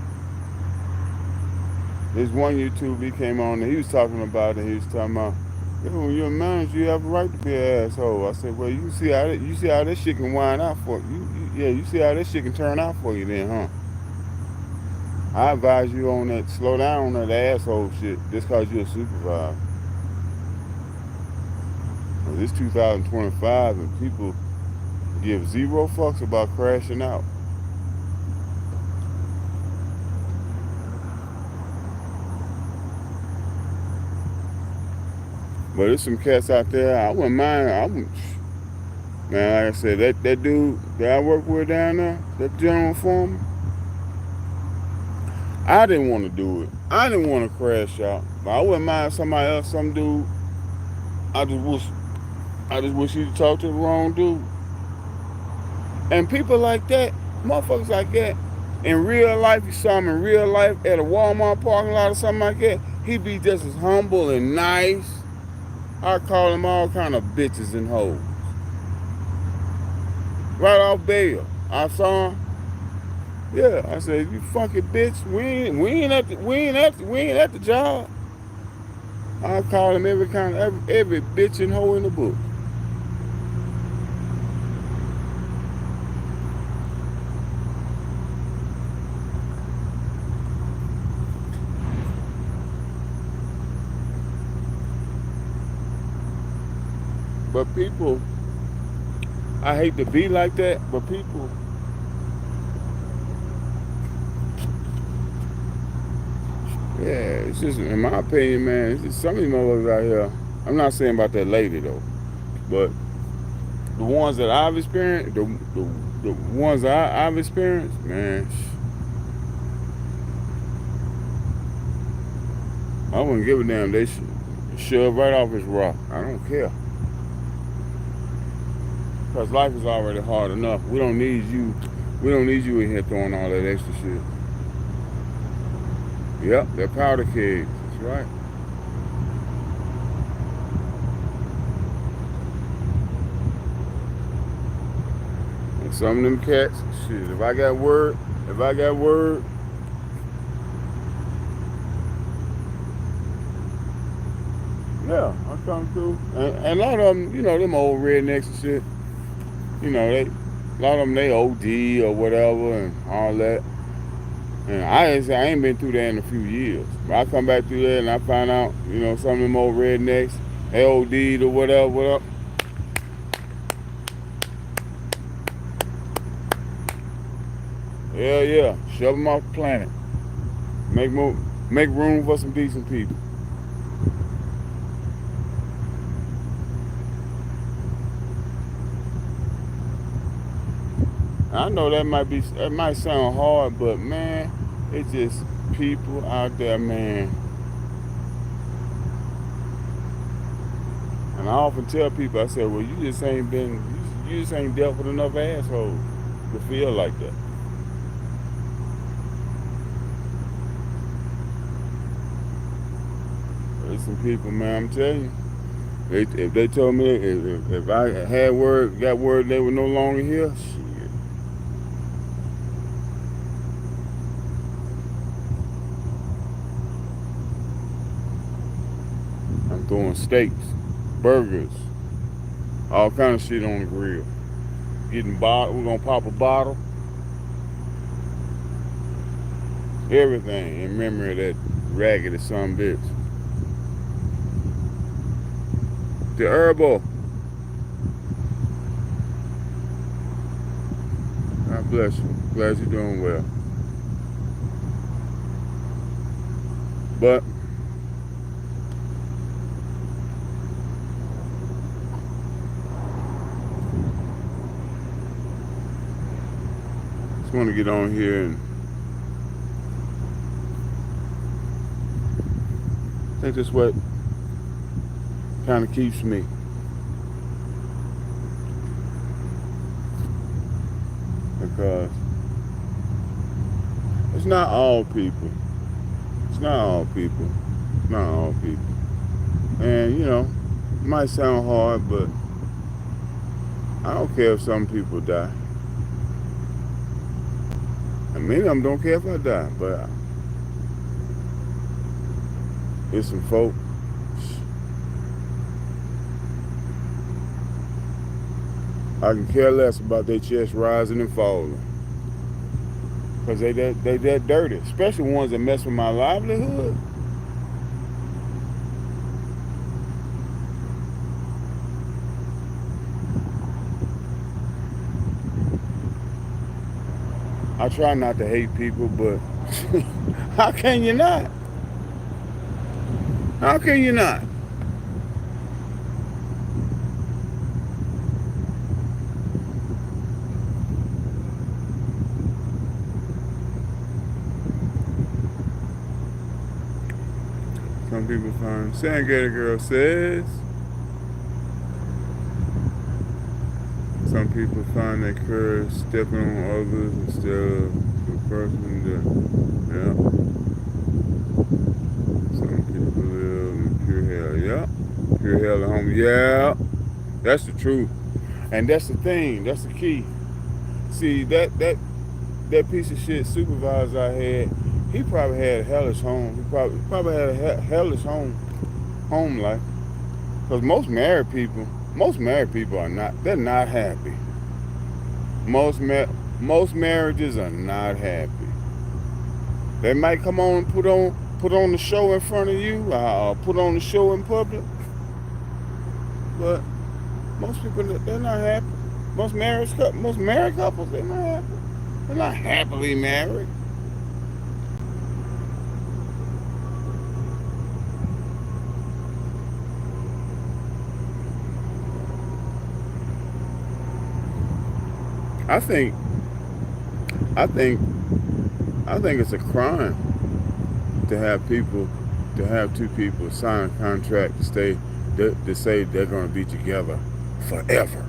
this one YouTube he came on and he was talking about it. He was talking about, when you're a manager, you have a right to be an asshole. I said, well, you see how this shit can wind out for you. You see how this shit can turn out for you then, huh? I advise you on that, slow down on that asshole shit just cause you're a supervisor. Well, it's 2025 and people give zero fucks about crashing out. But there's some cats out there, I wouldn't mind. Man, like I said, that dude that I work with down there, that general foreman, I didn't want to do it. I didn't want to crash out. But I wouldn't mind somebody else, some dude. I just wish he'd talk to the wrong dude. And people like that, motherfuckers like that, in real life, you saw him in real life at a Walmart parking lot or something like that, he'd be just as humble and nice. I call him all kind of bitches and hoes. Right off bail. I saw him. Yeah, I said, you funky bitch, we ain't at the job. I call him every bitch and hoe in the book. But people, I hate to be like that, but people, yeah, it's just, in my opinion, man, it's just some of these motherfuckers out here, I'm not saying about that lady though, but the ones that I've experienced, the ones I've experienced, man, I wouldn't give a damn. They should shove right off his rock. I don't care. Because life is already hard enough. We don't need you. We don't need you in here throwing all that extra shit. Yep, they're powder kegs. That's right. And some of them cats, shit, if I got word, yeah, I come through. And a lot of them, them old rednecks and shit, they A lot of them they OD or whatever and all that. And I ain't been through that in a few years. But I come back through there and I find out, some of them old rednecks, they OD'd or whatever. Yeah. Shove them off the planet. Make room for some decent people. I know that might sound hard, but man, it's just people out there, man. And I often tell people, I said, well, you just ain't dealt with enough assholes to feel like that. There's some people, man, I'm telling you. If they told me if I got word they were no longer here, shit. I'm throwing steaks, burgers, all kind of shit on the grill. We're gonna pop a bottle, everything in memory of that raggedy son bitch. The herbal. God bless you. Glad you're doing well. But just want to get on here and I think that's what kind of keeps me. Because it's not all people. It's not all people. It's not all people. And it might sound hard, but I don't care if some people die. And many of them don't care if I die, but there's some folk. I can care less about their chest rising and falling. Because they that dirty. Especially ones that mess with my livelihood. I try not to hate people, but how can you not? How can you not? Some people find Sandgator Girl says some people find their courage stepping on others instead of the person that some people live in pure hell. Pure hell at home. That's the truth. And that's the thing, that's the key. See that piece of shit supervisor I had, he probably had a hellish home. He probably had a hellish home life. Because most married people are not. They're not happy. Most marriages are not happy. They might come on and put on the show in front of you, put on the show in public. But most people, they're not happy. Most married couples, they're not happy. They're not happily married. I think it's a crime to have two people sign a contract to say they're going to be together forever.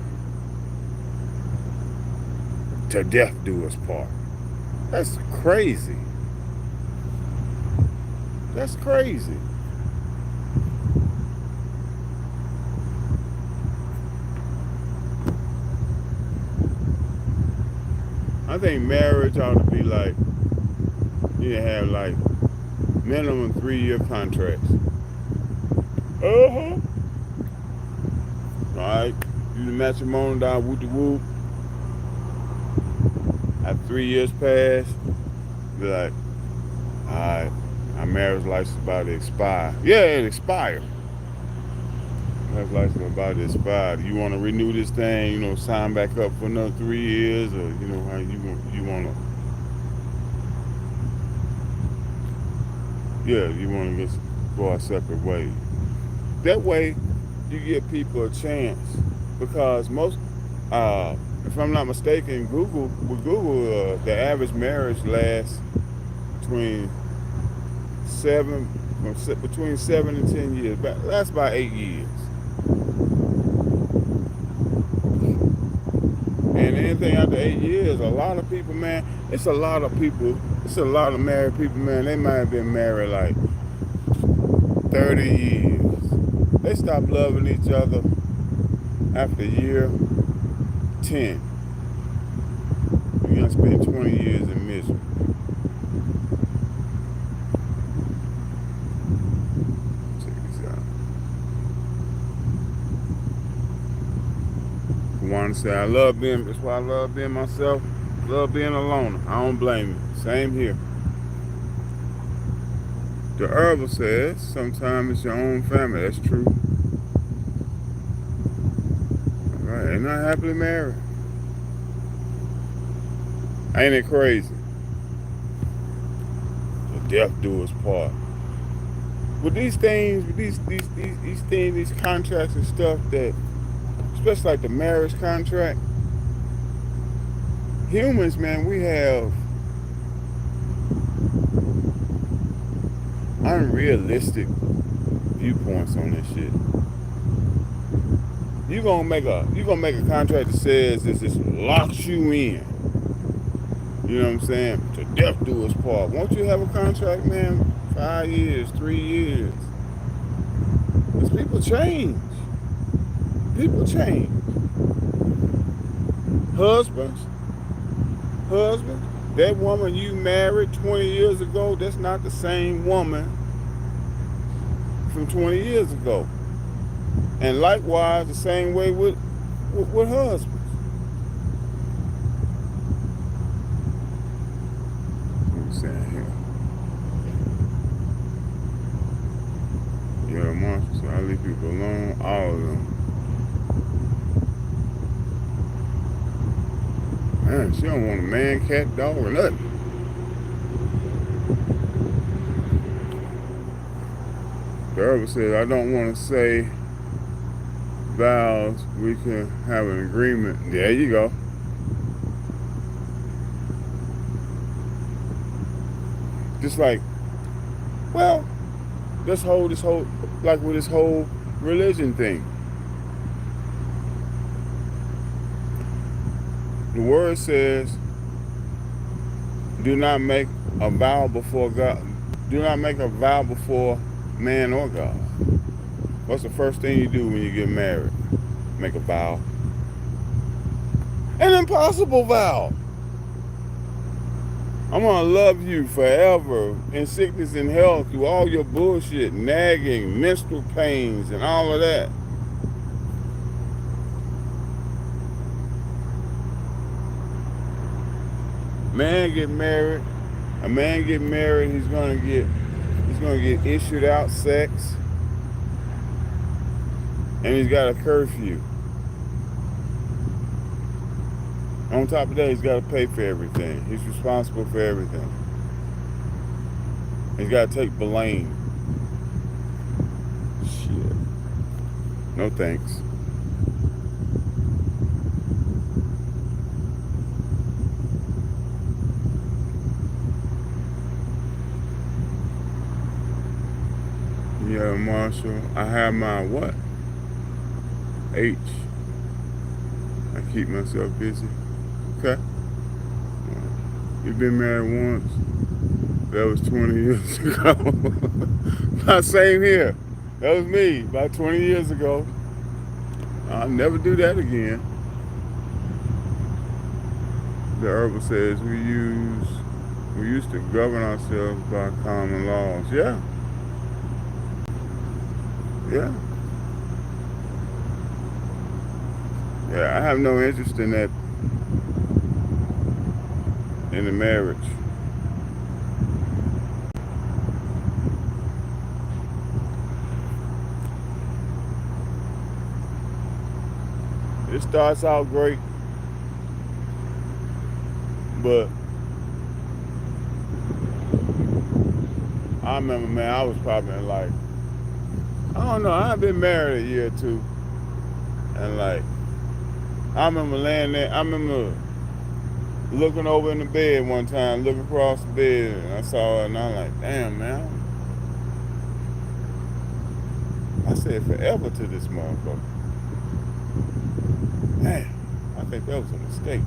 To death do us part. That's crazy. That's crazy. I think marriage ought to be like, you have like minimum 3-year contracts. Right? You the matrimony down whoop de whoop. after 3 years pass, be like, all right, our marriage license about to expire. Yeah, it expired. Marriage license about to expire. Do you want to renew this thing? Sign back up for another 3 years, or how you want to? Yeah, you want to just go our separate ways. That way, you give people a chance because if I'm not mistaken, the average marriage lasts between seven, between 7 and 10 years. That's about 8 years. And anything after 8 years, a lot of people, man, it's a lot of married people, man. They might have been married like 30 years. They stop loving each other after year 10. You're going to spend 20 years in misery. Check this out. One say, that's why I love being myself. Love being alone. I don't blame you. Same here. The herbal says, sometimes it's your own family. That's true. All right, they're not happily married. Ain't it crazy? The death do us part. With these things, these contracts and stuff that, especially like the marriage contract, humans, man, we have unrealistic viewpoints on this shit. You're gonna make a contract that says this locks you in. You know what I'm saying? To death do us part. Won't you have a contract, man? 5 years, 3 years. Because people change. People change. Husbands, that woman you married 20 years ago, that's not the same woman from 20 years ago. And likewise, the same way with husbands. What am I saying here? Yeah, monster, so I leave people alone, all of them. Man, she don't want a man, cat, dog, or nothing. The herbalist says, I don't want to say vows, we can have an agreement. There you go. Just like, well, this whole, like with this whole religion thing. The word says, do not make a vow before God. Do not make a vow before man or God. What's the first thing you do when you get married? Make a vow. An impossible vow. I'm gonna love you forever in sickness and health through all your bullshit, nagging, menstrual pains, and all of that. A man get married, he's gonna get issued out sex, and he's got a curfew. On top of that, he's got to pay for everything. He's responsible for everything. He's got to take blame. Shit. No thanks. Yeah, Marshall. I have my what? H. I keep myself busy. Okay. You've been married once. That was 20 years ago. Not same here. That was me about 20 years ago. I'll never do that again. The herbal says we used to govern ourselves by common laws. Yeah. Yeah. Yeah, I have no interest in that. in the marriage. It starts out great, but I remember, man, I was probably like, I don't know, I've been married a year or two, and like, I remember laying there, I remember looking over in the bed one time, looking across the bed, and I saw her, and I'm like, damn, man, I said forever to this motherfucker. Man, I think that was a mistake.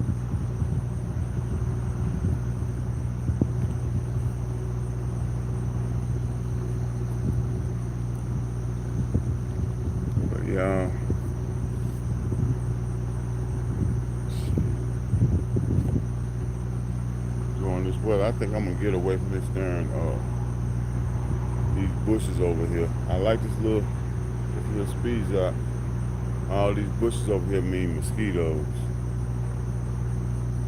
But yeah, going this way, I think I'm gonna get away from this darn these bushes over here. I like this little speed shot. All these bushes over here mean mosquitoes.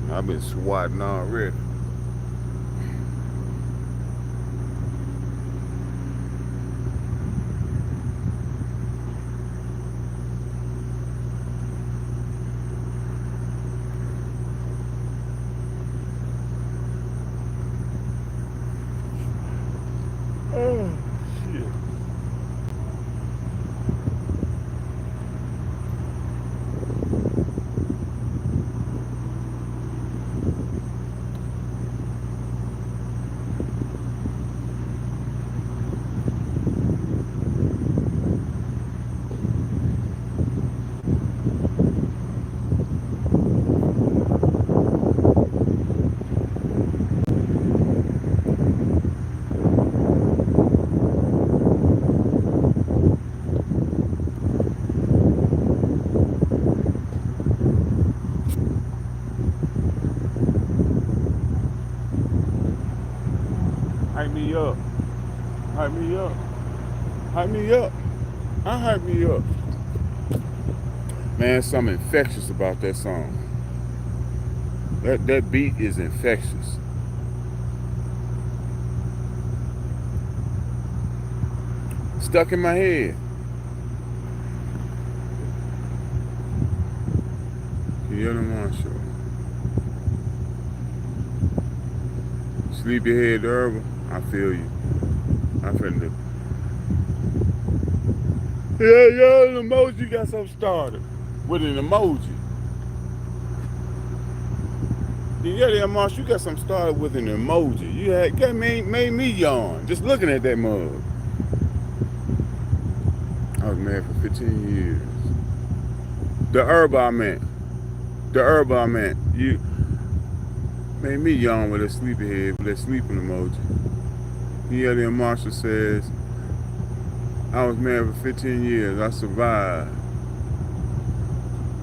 I've been swatting already. Oh, shit. Hype me up. Hype me up. Hype me up. I hype me up. Man, something infectious about that song. That beat is infectious. Stuck in my head. Kiana Marshall. Sleepyhead Herbal. I feel you. I feel it. Yeah, an emoji got something started with an emoji. Yeah, Marsh, you got something started with an emoji. You had made me yawn just looking at that mug. I was married for 15 years. The herb I meant. You made me yawn with a sleepyhead, with that sleeping emoji. Yeah, Marshall says, I was married for 15 years. I survived.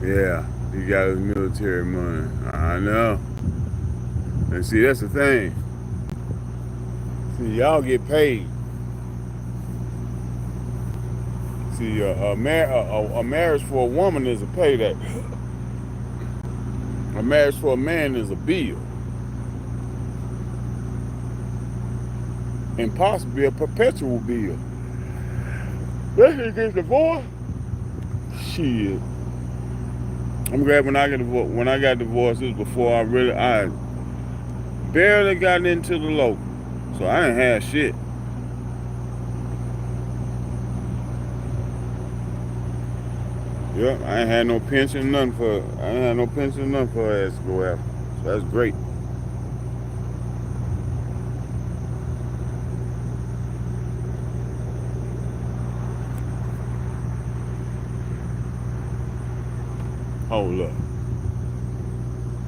Yeah, he got his military money. I know. And see, that's the thing. See, y'all get paid. See, a marriage for a woman is a payday. A marriage for a man is a bill. And possibly a perpetual bill. Especially get divorced. Shit. I'm glad when I got divorced, it was before I barely got into the local. So I didn't have shit. Yeah, I ain't had no pension, nothing for her ass to go after. So that's great. Hold up.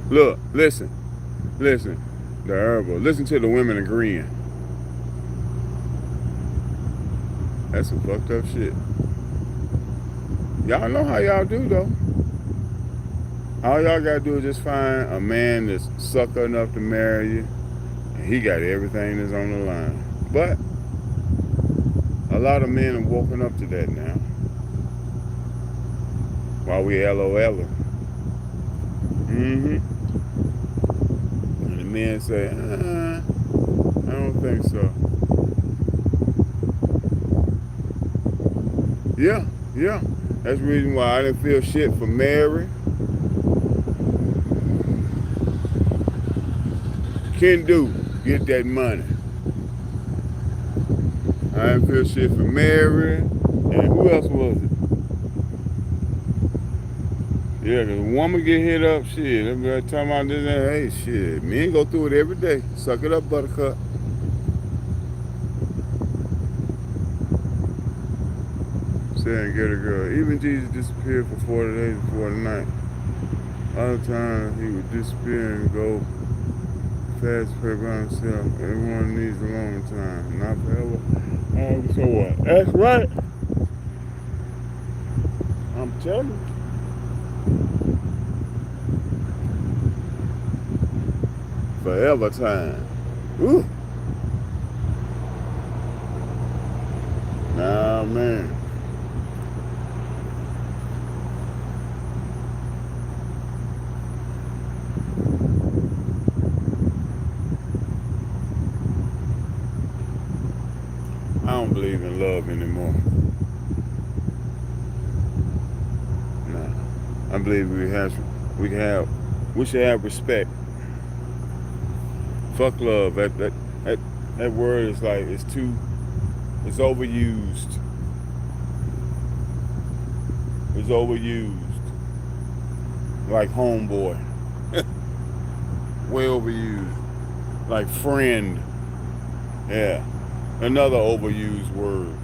Look, listen. The herbal. Listen to the women agreeing. That's some fucked up shit. Y'all know how y'all do though. All y'all gotta do is just find a man that's sucker enough to marry you, and he got everything that's on the line. But a lot of men have woken up to that now. While we LOL. And the men say, I don't think so. Yeah, yeah. That's the reason why I didn't feel shit for Mary. Can do, get that money. I didn't feel shit for Mary. And who else was it? Yeah, cause a woman get hit up, shit. Everybody talking about this, hey, shit. Men go through it every day. Suck it up, buttercup. Saying get a girl. Even Jesus disappeared for 40 days before the night. Other times he would disappear and go fast pray by himself. Everyone needs alone time, not forever. So what? That's right. I'm telling you. Forever time. Ooh. Nah, man. I don't believe in love anymore. Nah. I believe we should have respect. Fuck love. That word is like it's overused. It's overused. Like homeboy. Way overused. Like friend. Yeah. Another overused word.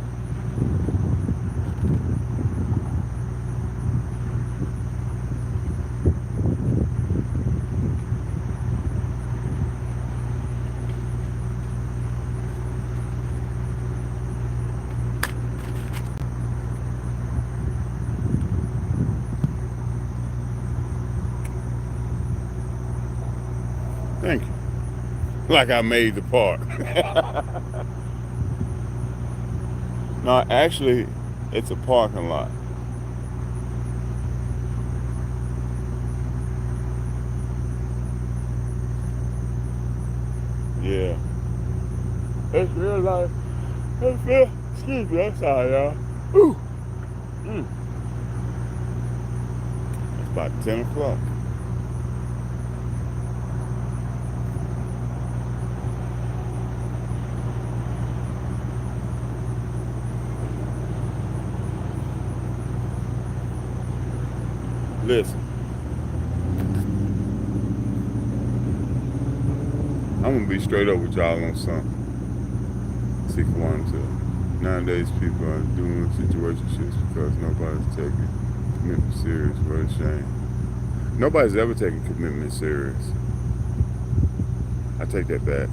Thank you. Like I made the part. No, actually, it's a parking lot. Yeah. It's real life. Excuse me, I'm sorry, y'all. Ooh. It's about 10 o'clock. Listen, I'm gonna be straight up with y'all on something. 612. Nowadays, people are doing situationships because nobody's taking commitment serious. What a shame. Nobody's ever taken commitment serious. I take that back.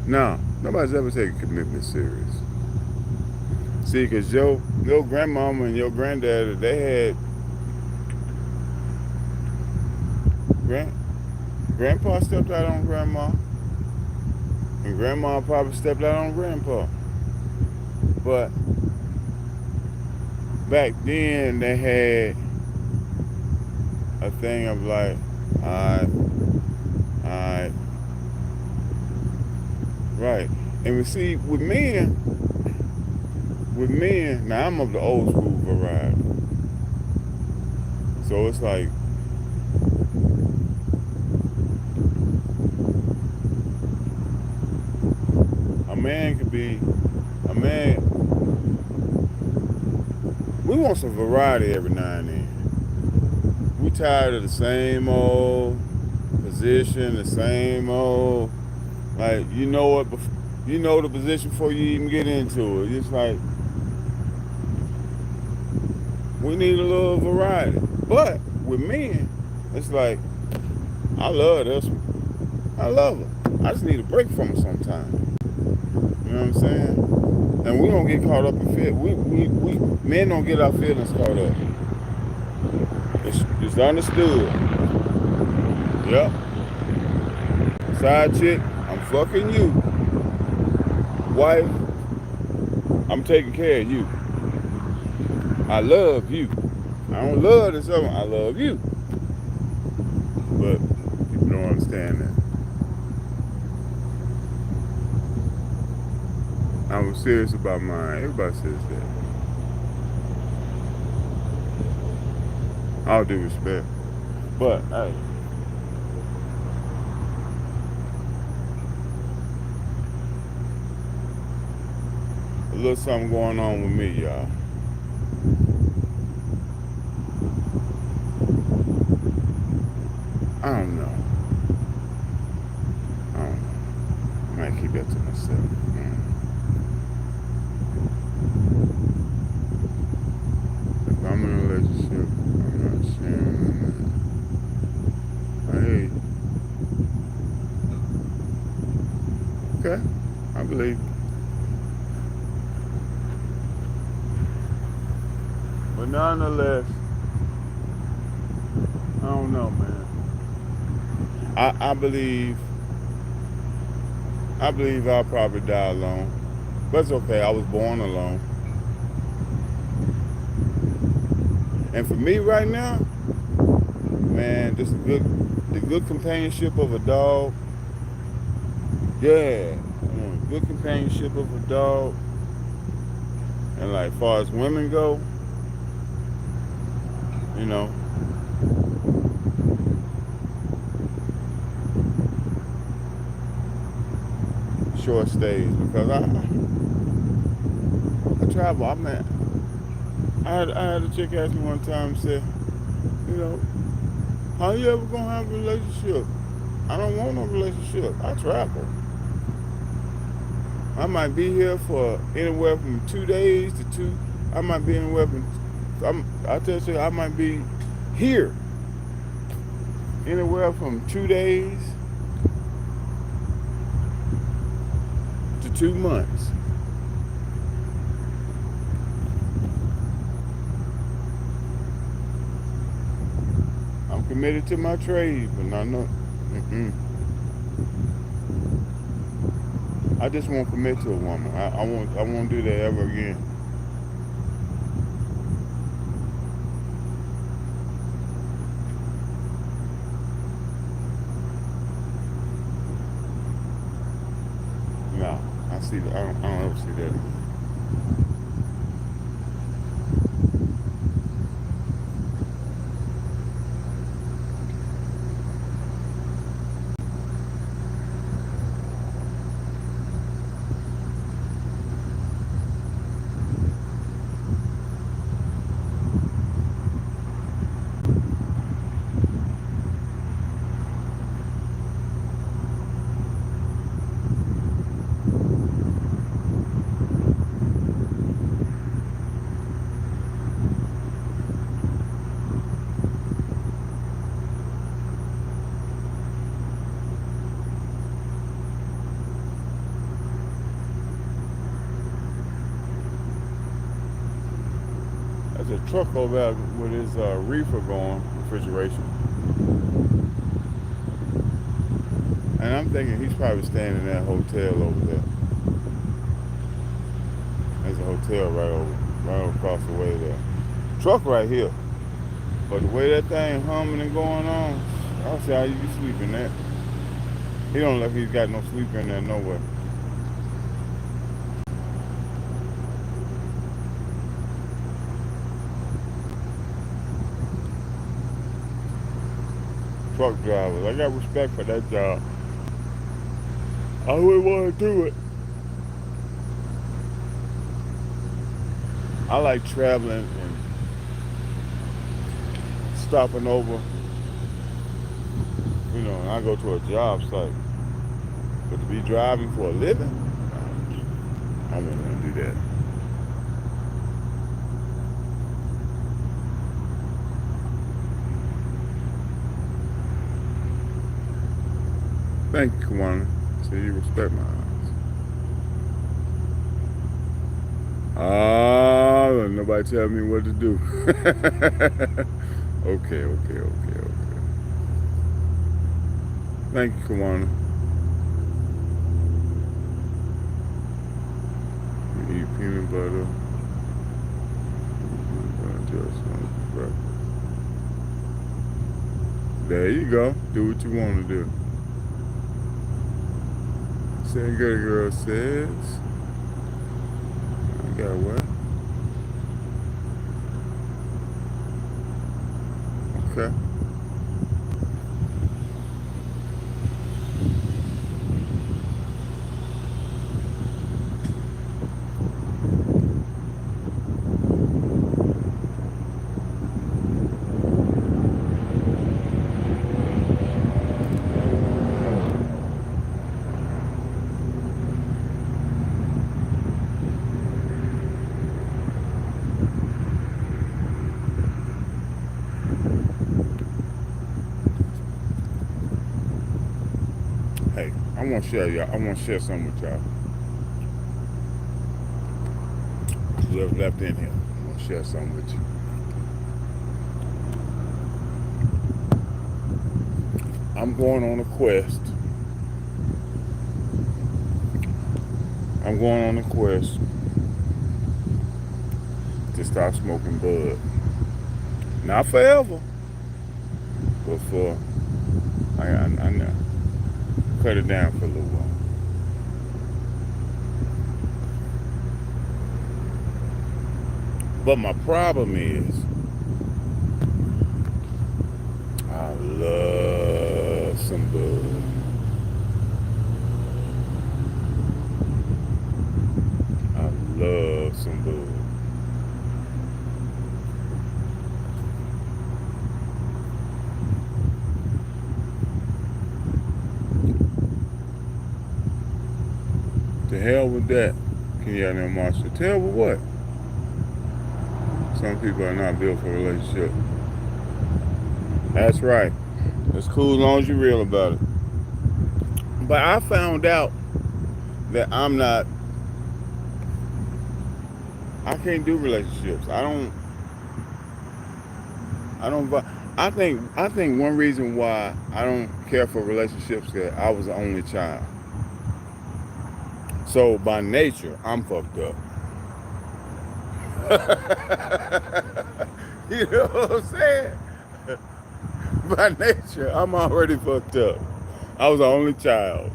No, nobody's ever taken commitment serious. See, because your grandmama and your granddad, they had grandpa stepped out on grandma, and grandma probably stepped out on grandpa. But back then they had a thing of like, alright, right. And we see with men, now I'm of the old school variety. So it's like, we want some variety every now and then. We tired of the same old position, the same old, like, you know the position before you even get into it. It's like, we need a little variety. But with men, it's like, I love this one. I love her. I just need a break from her sometimes. You know what I'm saying? And we don't get caught up in feelings. We men don't get our feelings caught up. It's understood. Yep. Side chick, I'm fucking you. Wife, I'm taking care of you. I love you. I don't love this other one. I love you. But people don't understand that. I was serious about mine. Everybody says that. All due respect. But hey, a little something going on with me, y'all. I don't know. I don't know. I might keep that to myself. If I'm in a relationship, I'm not sharing that. Hey, okay, I believe. But nonetheless, I don't know, man. I believe. I believe I'll probably die alone. But it's okay. I was born alone. And for me right now, man, just the good companionship of a dog. Yeah, good companionship of a dog. And like, far as women go, you know, short stays because I travel. I had a chick ask me one time, said, you know, how you ever gonna have a relationship? I don't want no relationship. I travel. I might be here for anywhere from 2 days to two. I might be anywhere from. I tell you, I might be here anywhere from 2 days to 2 months. I'm committed to my trade, but not no. I just won't commit to a woman. I won't do that ever again. No, I see that. I don't ever see that. There's a truck over there with his reefer going, refrigeration. And I'm thinking he's probably staying in that hotel over there. There's a hotel right across the way there. Truck right here. But the way that thing humming and going on, I'll say how you be sleeping there. He don't look like he's got no sleep in there nowhere. Truck drivers, I got respect for that job. I wouldn't want to do it. I like traveling and stopping over, and I go to a job site. But to be driving for a living, I wouldn't want to do that. Thank you, Kawana. So you respect my eyes. Nobody tell me what to do. Okay. Thank you, Kawana. Eat peanut butter. Just Bro. There you go. Do what you want to do. Say good girl says. I got what? Okay. Hey, I want to share y'all. I want to share something with y'all. Whoever left in here, I want to share something with you. I'm going on a quest. I'm going on a quest to stop smoking bud. Not forever, but for I know. Cut it down for a little while. But my problem is, I love some bud. I love some bud. To hell with that, Kenyatta and Marshall. To hell with what? Some people are not built for a relationship. That's right. It's cool as long as you're real about it. But I found out that I can't do relationships. I don't, I think one reason why I don't care for relationships is that I was the only child. So by nature, I'm fucked up. You know what I'm saying? By nature, I'm already fucked up. I was the only child.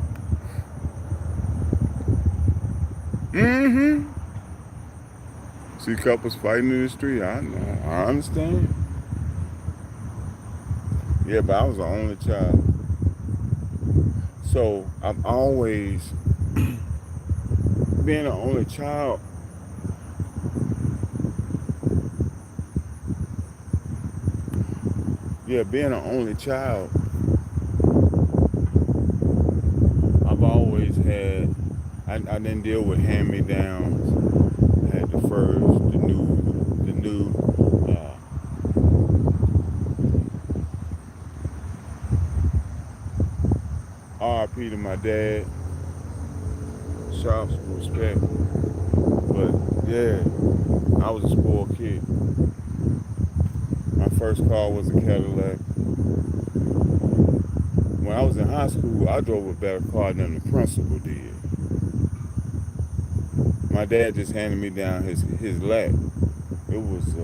Mm-hmm. See couples fighting in the street. I know. I understand. Yeah, but I was the only child. So I'm always being the only child. Yeah, being the only child, I've always had. I didn't deal with hand-me-downs. I had the first, the new. Uh, R.I.P. to my dad. Shout some respect. But yeah, I was a spoiled kid. My first car was a Cadillac. When I was in high school, I drove a better car than the principal did. My dad just handed me down his lap. It was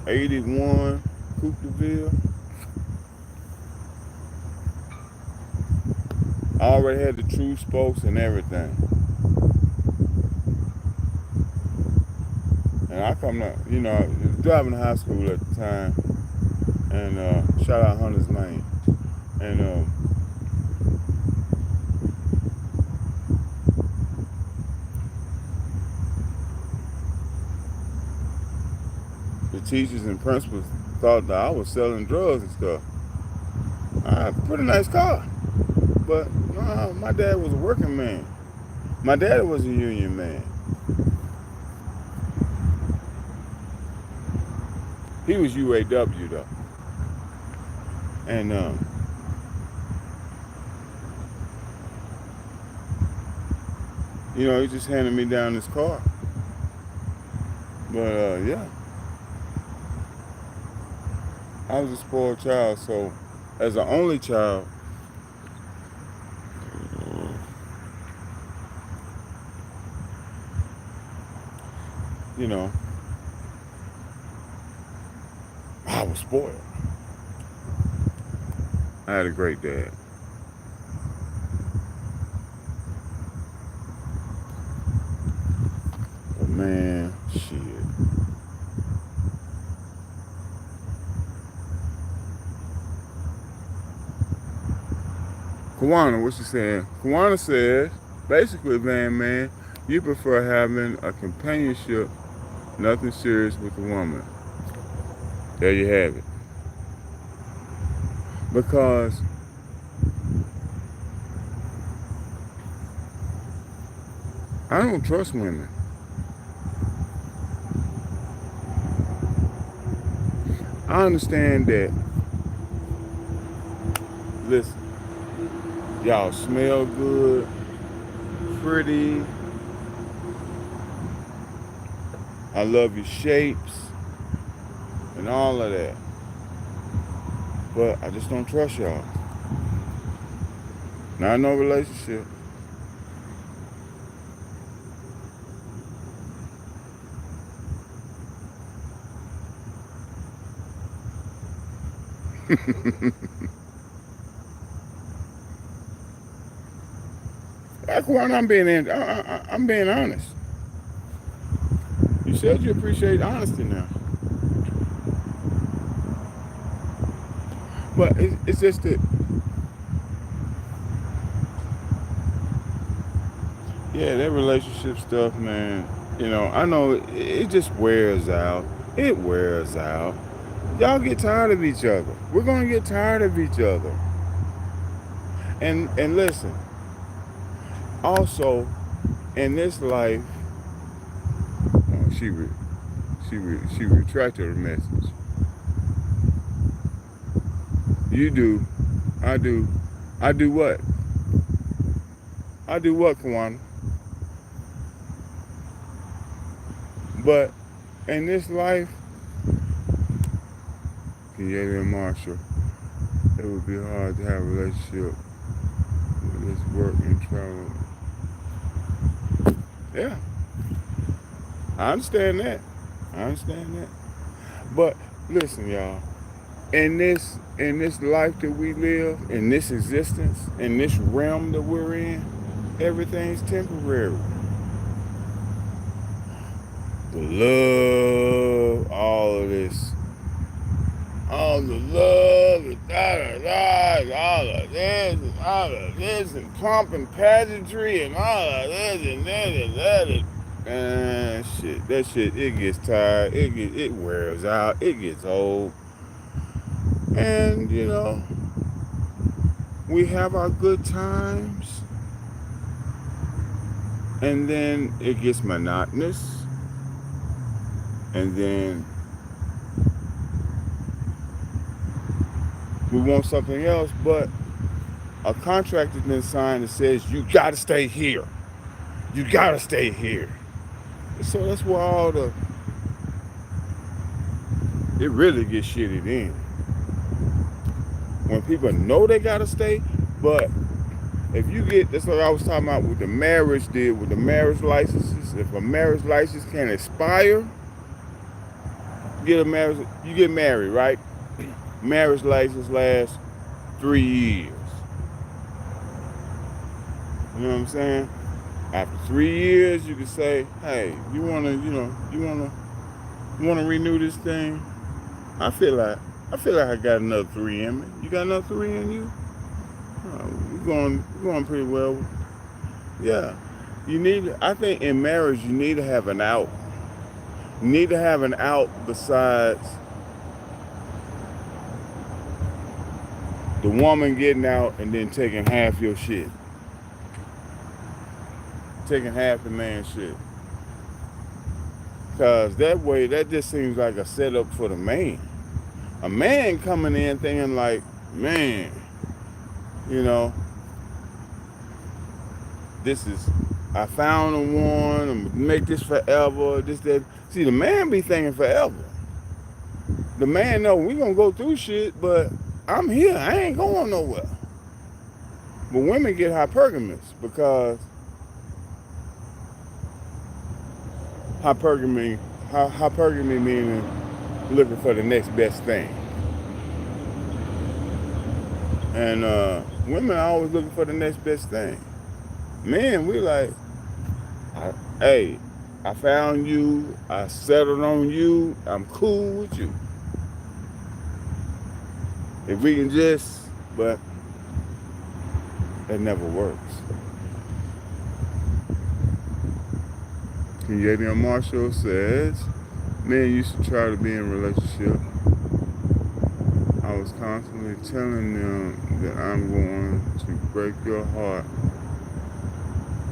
81 Coupe de Ville. I already had the true spokes and everything. And I come to, driving to high school at the time, and shout out Hunter's Lane. And the teachers and principals thought that I was selling drugs and stuff. I had a pretty nice car, but my dad was a working man. My dad was a union man. He was UAW though, and he just handed me down this car. But yeah, I was a spoiled child. So as an only child, you know, I was spoiled. I had a great dad. But man, shit. Kawana, what she saying? Kawana says, basically, VanMan, you prefer having a companionship, nothing serious with a woman. There you have it. Because I don't trust women. I understand that, listen, y'all smell good, pretty, I love your shapes, and all of that. But I just don't trust y'all. Not no relationship. That's why I'm being honest. You said you appreciate honesty now, but it's just that, yeah, that relationship stuff, man. You know, I know it just wears out. It wears out. Y'all get tired of each other. We're gonna get tired of each other. And listen. Also, in this life, she she retracted her message. You do, I do, I do what? I do what, Kawana? But in this life, Kieta and Marshall, it would be hard to have a relationship with this work and travel. Yeah, I understand that. I understand that. But listen, y'all, in this life that we live, in this existence, in this realm that we're in, everything's temporary. The love, all of this, all the love, and all of this, and all of this, and pomp and pageantry, and all of this, and that, and that, and shit, that shit, it gets tired, it wears out, it gets old, and you know, we have our good times, and then it gets monotonous, and then we want something else, but a contract has been signed that says you gotta stay here. You gotta stay here. So that's where it really gets shitted in. When people know they gotta stay, but if you get, that's what I was talking about with the marriage deal, with the marriage licenses. If a marriage license can expire, you get married, right? Marriage license lasts 3 years. You know what I'm saying? After 3 years, you can say, "Hey, you wanna renew this thing? I feel like I got another 3 in me. You got another 3 in you? You're going pretty well. Yeah. I think in marriage, you need to have an out. You need to have an out besides the woman getting out and then taking half your shit. Taking half the man's shit. Because that way, that just seems like a setup for the man. A man coming in thinking like, man, you know, I found a one, I'm gonna make this forever, this, that. See, the man be thinking forever. The man know we gonna go through shit, but I'm here, I ain't going nowhere. But women get hypergamous because Hypergamy, hypergamy meaning looking for the next best thing. And women are always looking for the next best thing. Men, we like, hey, I found you, I settled on you, I'm cool with you. If we can just, but it never works. Canadian Marshall says, men used to try to be in a relationship. I was constantly telling them that I'm going to break your heart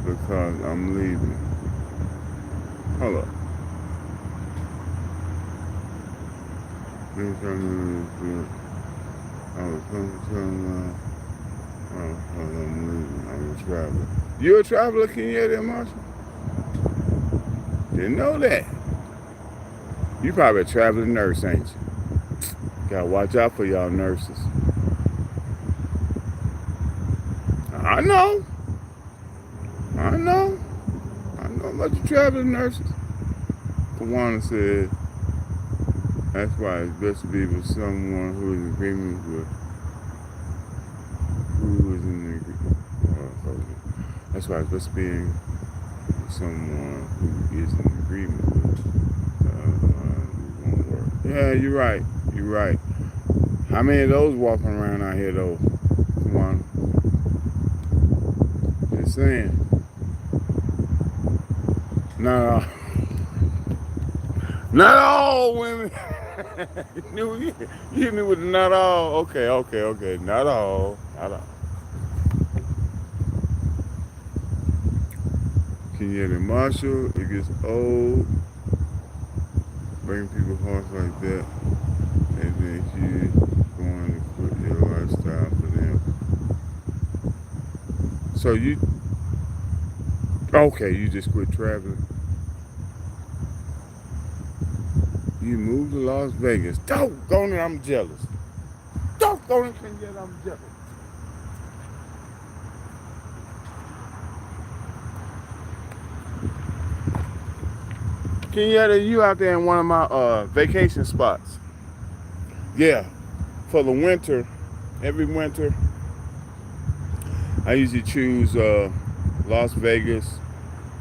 because I'm leaving. Hold up. I was constantly telling them I'm leaving. I'm a traveler. You a traveler, Canadian Marshall? Didn't know that. You probably a traveling nurse, ain't you? Gotta watch out for y'all nurses. I know. I know about you traveling nurses. Kawana said, that's why it's best to be with someone who is in agreement with who is in the agreement. That's why it's best to be with someone who is in agreement with won't work. Yeah, you're right. You're right. How many of those walking around out here though? Come on. Just saying. Not all women. You hit me with the not all. Okay. Not all. Kenyatta Marshall, it gets old. Breaking people's hearts like that. And then you going to quit your lifestyle for them. So you just quit traveling. You moved to Las Vegas. Doggone it, I'm jealous. Doggone it, Kenyatta, I'm jealous. Kenyatta, you out there in one of my vacation spots. Yeah, for the winter, every winter, I usually choose Las Vegas,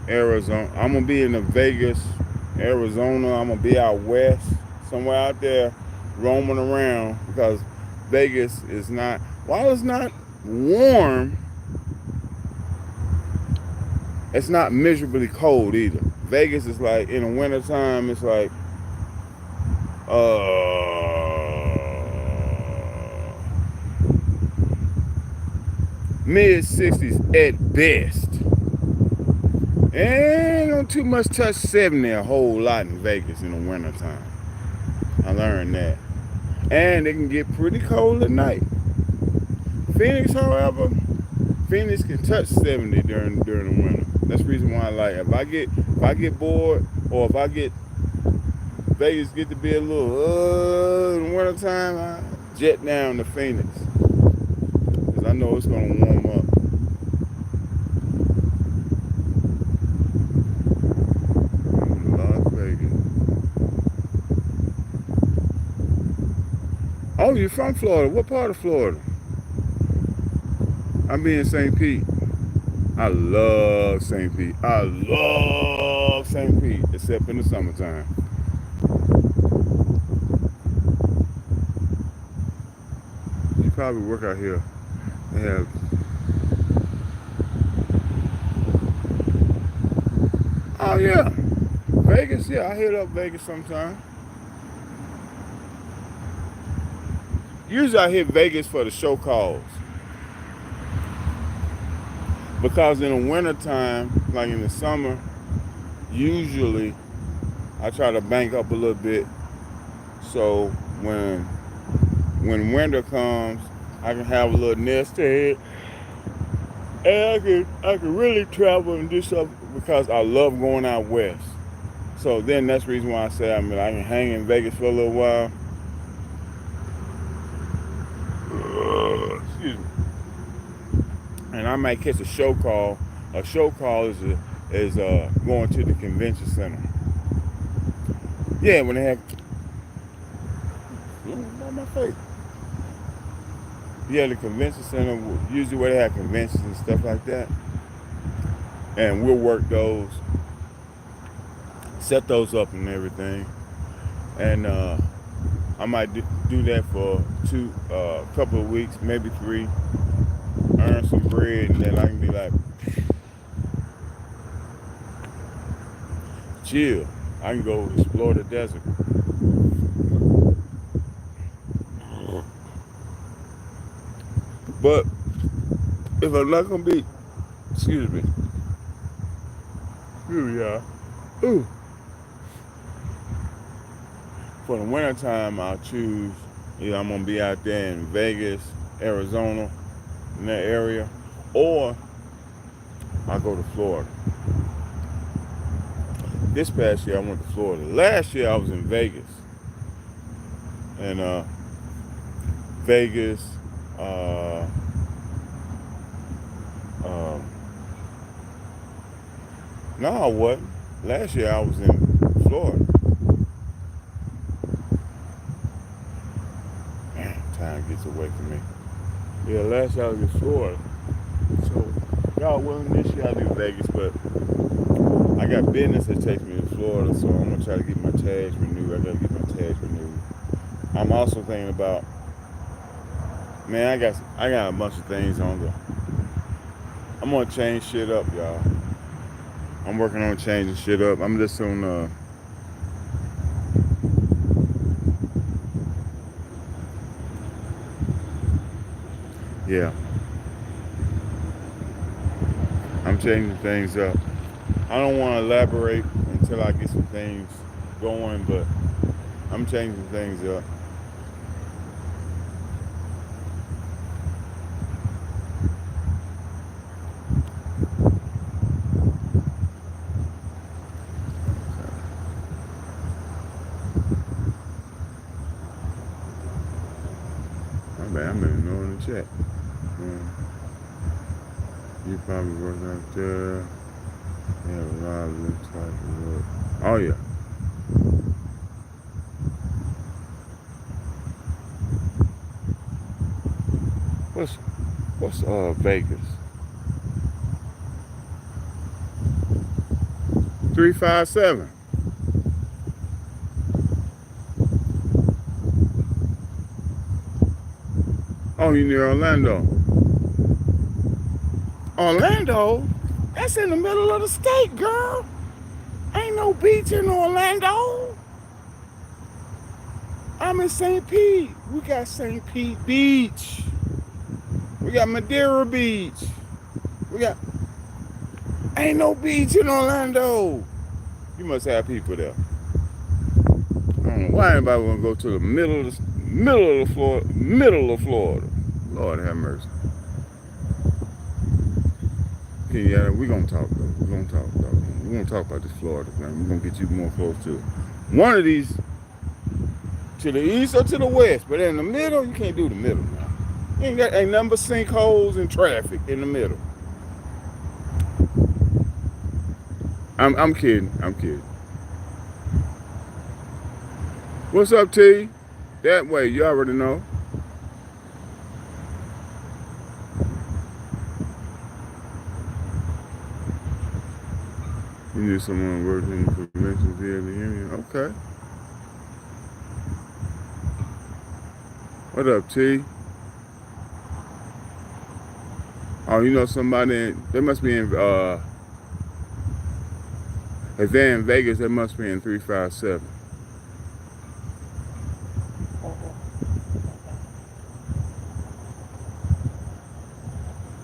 Arizona. I'm going to be in the Vegas, Arizona. I'm going to be out west, somewhere out there, roaming around, because Vegas is not, while it's not warm, it's not miserably cold either. Vegas is like, in the wintertime, it's like, mid-60s at best. Ain't gonna too much touch 70 a whole lot in Vegas in the wintertime. I learned that. And it can get pretty cold at night. Phoenix, however, Phoenix can touch 70 during the winter. That's the reason why I like it. If I get bored, or if I get Vegas get to be a little in the wintertime, I jet down to Phoenix. Because I know it's gonna warm up. Las Vegas. Oh, you're from Florida. What part of Florida? I'm in St. Pete. I love St. Pete. Except in the summertime. You probably work out here. They have oh yeah. Vegas, yeah, I hit up Vegas sometime. Usually I hit Vegas for the show calls. Because in the wintertime, like in the summer, usually I try to bank up a little bit, so when winter comes, I can have a little nest egg, and I can really travel and do stuff because I love going out west. So then that's the reason why I say I can hang in Vegas for a little while. Excuse me. And I might catch a show call. A show call is going to the convention center. Yeah, when they have my face. Yeah, the convention center, usually where they have conventions and stuff like that. And we'll work those, set those up and everything. And I might do that for a couple of weeks, maybe 3, earn some bread, and then I can be like, chill. I can go explore the desert. But if I'm not gonna be, excuse me, here we are. Ooh. For the winter time, I'll choose either I'm gonna be out there in Vegas, Arizona, in that area, or I'll go to Florida. This past year I went to Florida. Last year I was in Vegas, and Vegas, uh, um, no, I wasn't. Last year I was in Florida. Man, time gets away from me. Yeah, last year I was in Florida. So, God willing, this year I'll do Vegas, but I got business that takes me to Florida, so I'm gonna try to get my tags renewed. I gotta get my tags renewed. I'm also thinking about, man, I got a bunch of things on the. I'm gonna change shit up, y'all. I'm working on changing shit up. I'm just on yeah. I'm changing things up. I don't want to elaborate until I get some things going, but I'm changing things up. I'm ignoring the chat. You probably work out there. They have a lot of this type of work. Oh yeah. What's Vegas? 357. Oh, you near Orlando? Orlando? That's in the middle of the state, girl. Ain't no beach in Orlando. I'm in St. Pete. We got St. Pete Beach. We got Madeira Beach. We got. Ain't no beach in Orlando. You must have people there. I don't know why anybody want to go to the middle of Florida. Lord have mercy. Okay, yeah, we gonna talk though. We gonna talk though. We gonna talk about this Florida thing. We gonna get you more close to one of these, to the east or to the west. But in the middle, you can't do the middle now. Ain't nothing but sinkholes and traffic in the middle. I'm kidding. I'm kidding. What's up, T? That way, you already know. You need someone working in the convention via the union. Okay. What up, T? Oh, you know somebody? They must be in. If they're in Vegas, they must be in 357.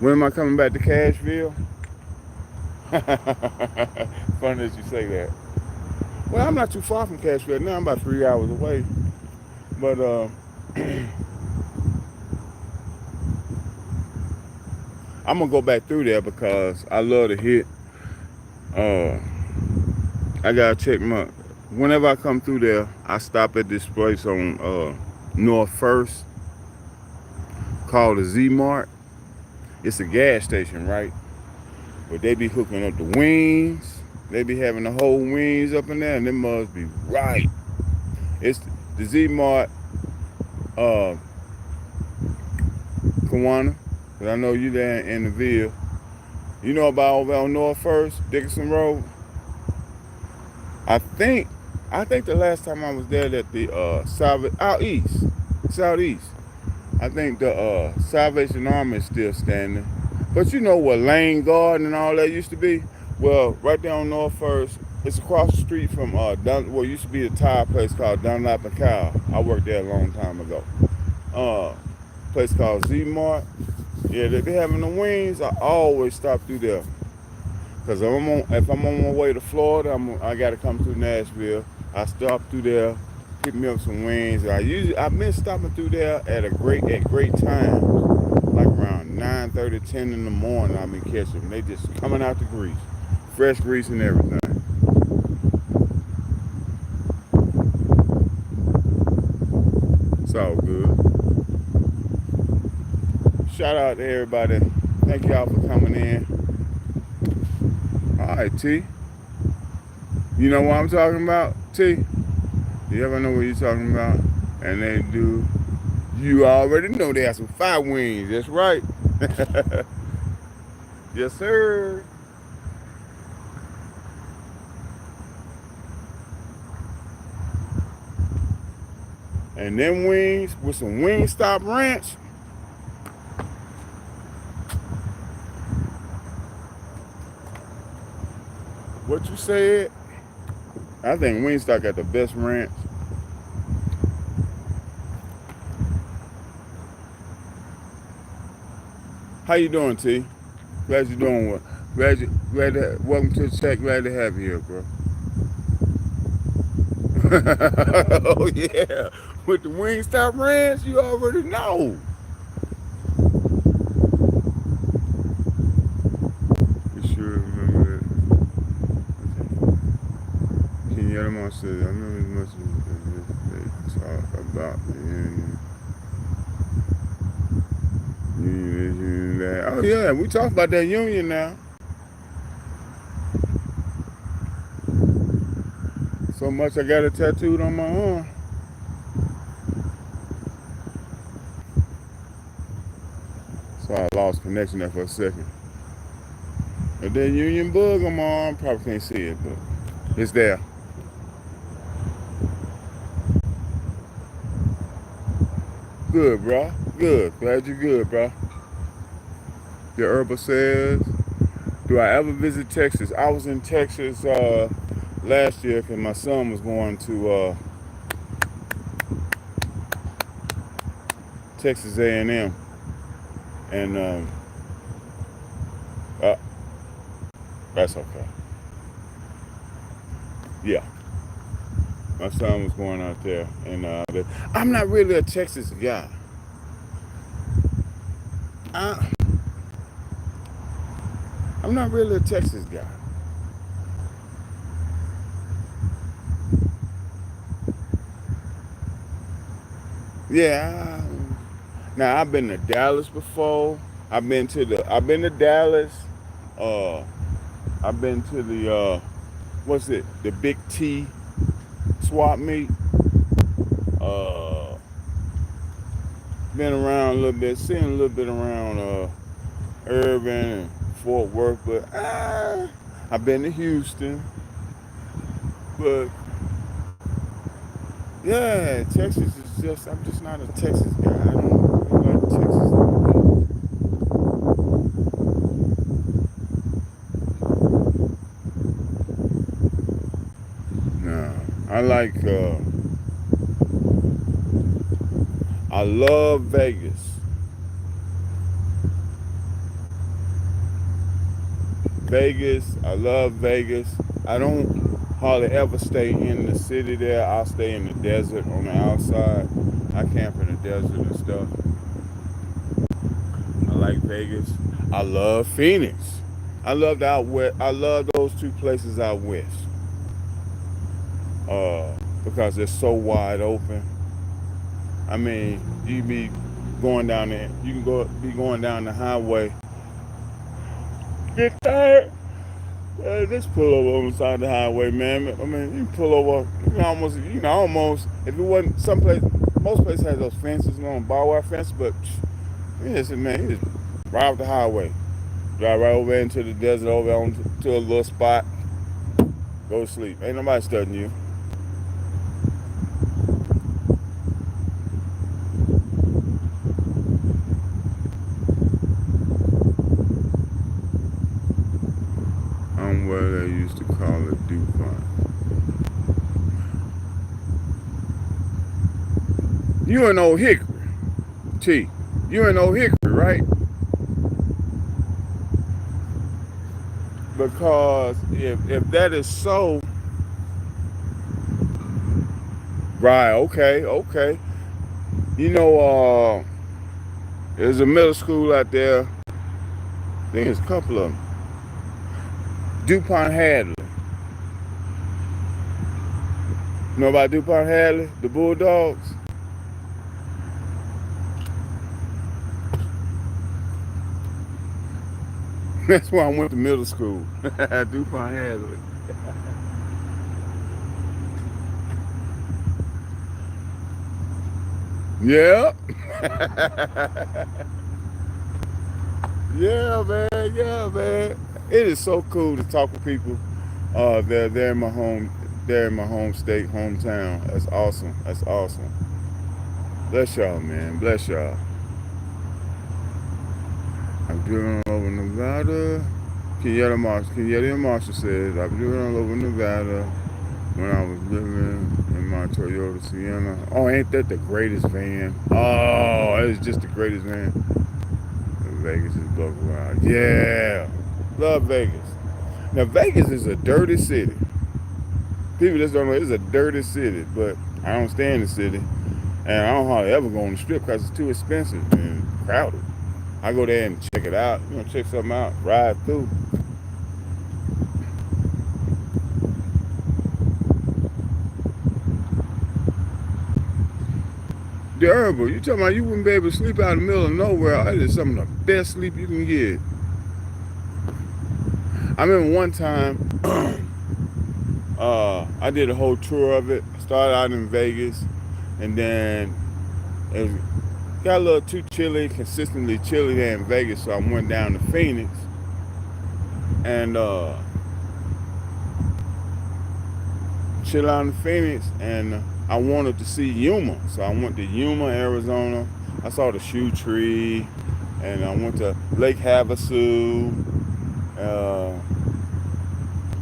When am I coming back to Cashville? Funny that you say that. Well, I'm not too far from Cashville now. I'm about 3 hours away. But I'm gonna go back through there because I love to hit. I gotta check my. Whenever I come through there, I stop at this place on North First called the Z Mart. It's a gas station, right? But they be hooking up the wings. They be having the whole wings up in there, and them must be right. It's the Z Mart, uh, Kawana. Cause I know you there in the Ville. You know about over on North First, Dickinson Road. I think, I think the last time I was there, that the out east, southeast. I think the Salvation Army is still standing. But you know where Lane Garden and all that used to be? Well, right there on North First, it's across the street from what used to be a tire place called Dunlap and Cow. I worked there a long time ago. Uh, Place called Z Mart. Yeah, they having the wings. I always stop through there. Cause if I'm on my way to Florida, I gotta come through Nashville. I stop through there, pick me up some wings. I've been stopping through there at great times, like around 9:30, 10 in the morning. I've been catching them. They just coming out the grease, fresh grease and everything. It's all good. Shout out to everybody. Thank y'all for coming in. All right, T. You know what I'm talking about, T? You ever know what you're talking about? And they do. You already know they have some fire wings. That's right. Yes, sir. And them wings with some Wingstop ranch. What you said? I think Wingstop got the best ranch. How you doing, T? Glad you're doing well. Welcome to the chat. Glad to have you here, bro. Oh yeah, with the Wingstop ranch, you already know. You sure remember that? Can you hear them on said, I remember as much as they talk about the union, that. Oh yeah, we talk about that union now. So much I got it tattooed on my arm. So I lost connection there for a second. But that union bug on my arm, probably can't see it, but it's there. Good, bro. Good. Glad you're good, bro. The Herbal says, do I ever visit Texas? I was in Texas last year because my son was going to Texas A&M, and uh, that's okay. Yeah, my son was going out there, and I'm not really a Texas guy. I'm not really a Texas guy. Yeah. Now I've been to Dallas before. I've been to Dallas. Uh, I've been to the what's it? The Big T swap meet. Uh, Been around a little bit, seen a little bit around Irving and Fort Worth, but I've been to Houston. But yeah, Texas is just, I'm just not a Texas guy. I don't really like Texas. No, I love Vegas. I love Vegas. I don't hardly ever stay in the city there. I'll stay in the desert on the outside. I camp in the desert and stuff. I like Vegas. I love Phoenix. I love the out west. I love those two places out west. Because they're so wide open. I mean, you be going down there. You can be going down the highway. Get tired. Just pull over on the side of the highway, man. I mean, you pull over, almost. If it wasn't someplace, most places have those fences, barbed wire fence, but you just ride up the highway, drive right over into the desert, over on to a little spot, go to sleep. Ain't nobody studying you. I'm where they used to call it DuPont. You in Old Hickory, T. You in Old Hickory, right? Because if that is so, right? Okay, okay. You know, there's a middle school out there. I think there's a couple of them. DuPont Hadley. You know about DuPont Hadley? The Bulldogs? That's where I went to middle school. DuPont Hadley. Yeah. Yeah, man. Yeah, man. It is so cool to talk with people. They're in my home. They're in my home state, hometown. That's awesome. That's awesome. Bless y'all, man. Bless y'all. I'm doing all over Nevada. Kenyatta Marshall says, I've driven all over Nevada when I was living in my Toyota Sienna. Oh, ain't that the greatest van? Oh, it's just the greatest van. Vegas is buck wild. Yeah. Love Vegas. Now, Vegas is a dirty city. People just don't know it's a dirty city, but I don't stay in the city. And I don't hardly ever go on the strip because it's too expensive and crowded. I go there and check it out, check something out, ride through. The herbal, you talking about you wouldn't be able to sleep out in the middle of nowhere. That is some of the best sleep you can get. I remember one time, I did a whole tour of it. Started out in Vegas, and then it got a little too chilly, consistently chilly there in Vegas, so I went down to Phoenix, and chill out in Phoenix, and I wanted to see Yuma, so I went to Yuma, Arizona. I saw the shoe tree, and I went to Lake Havasu.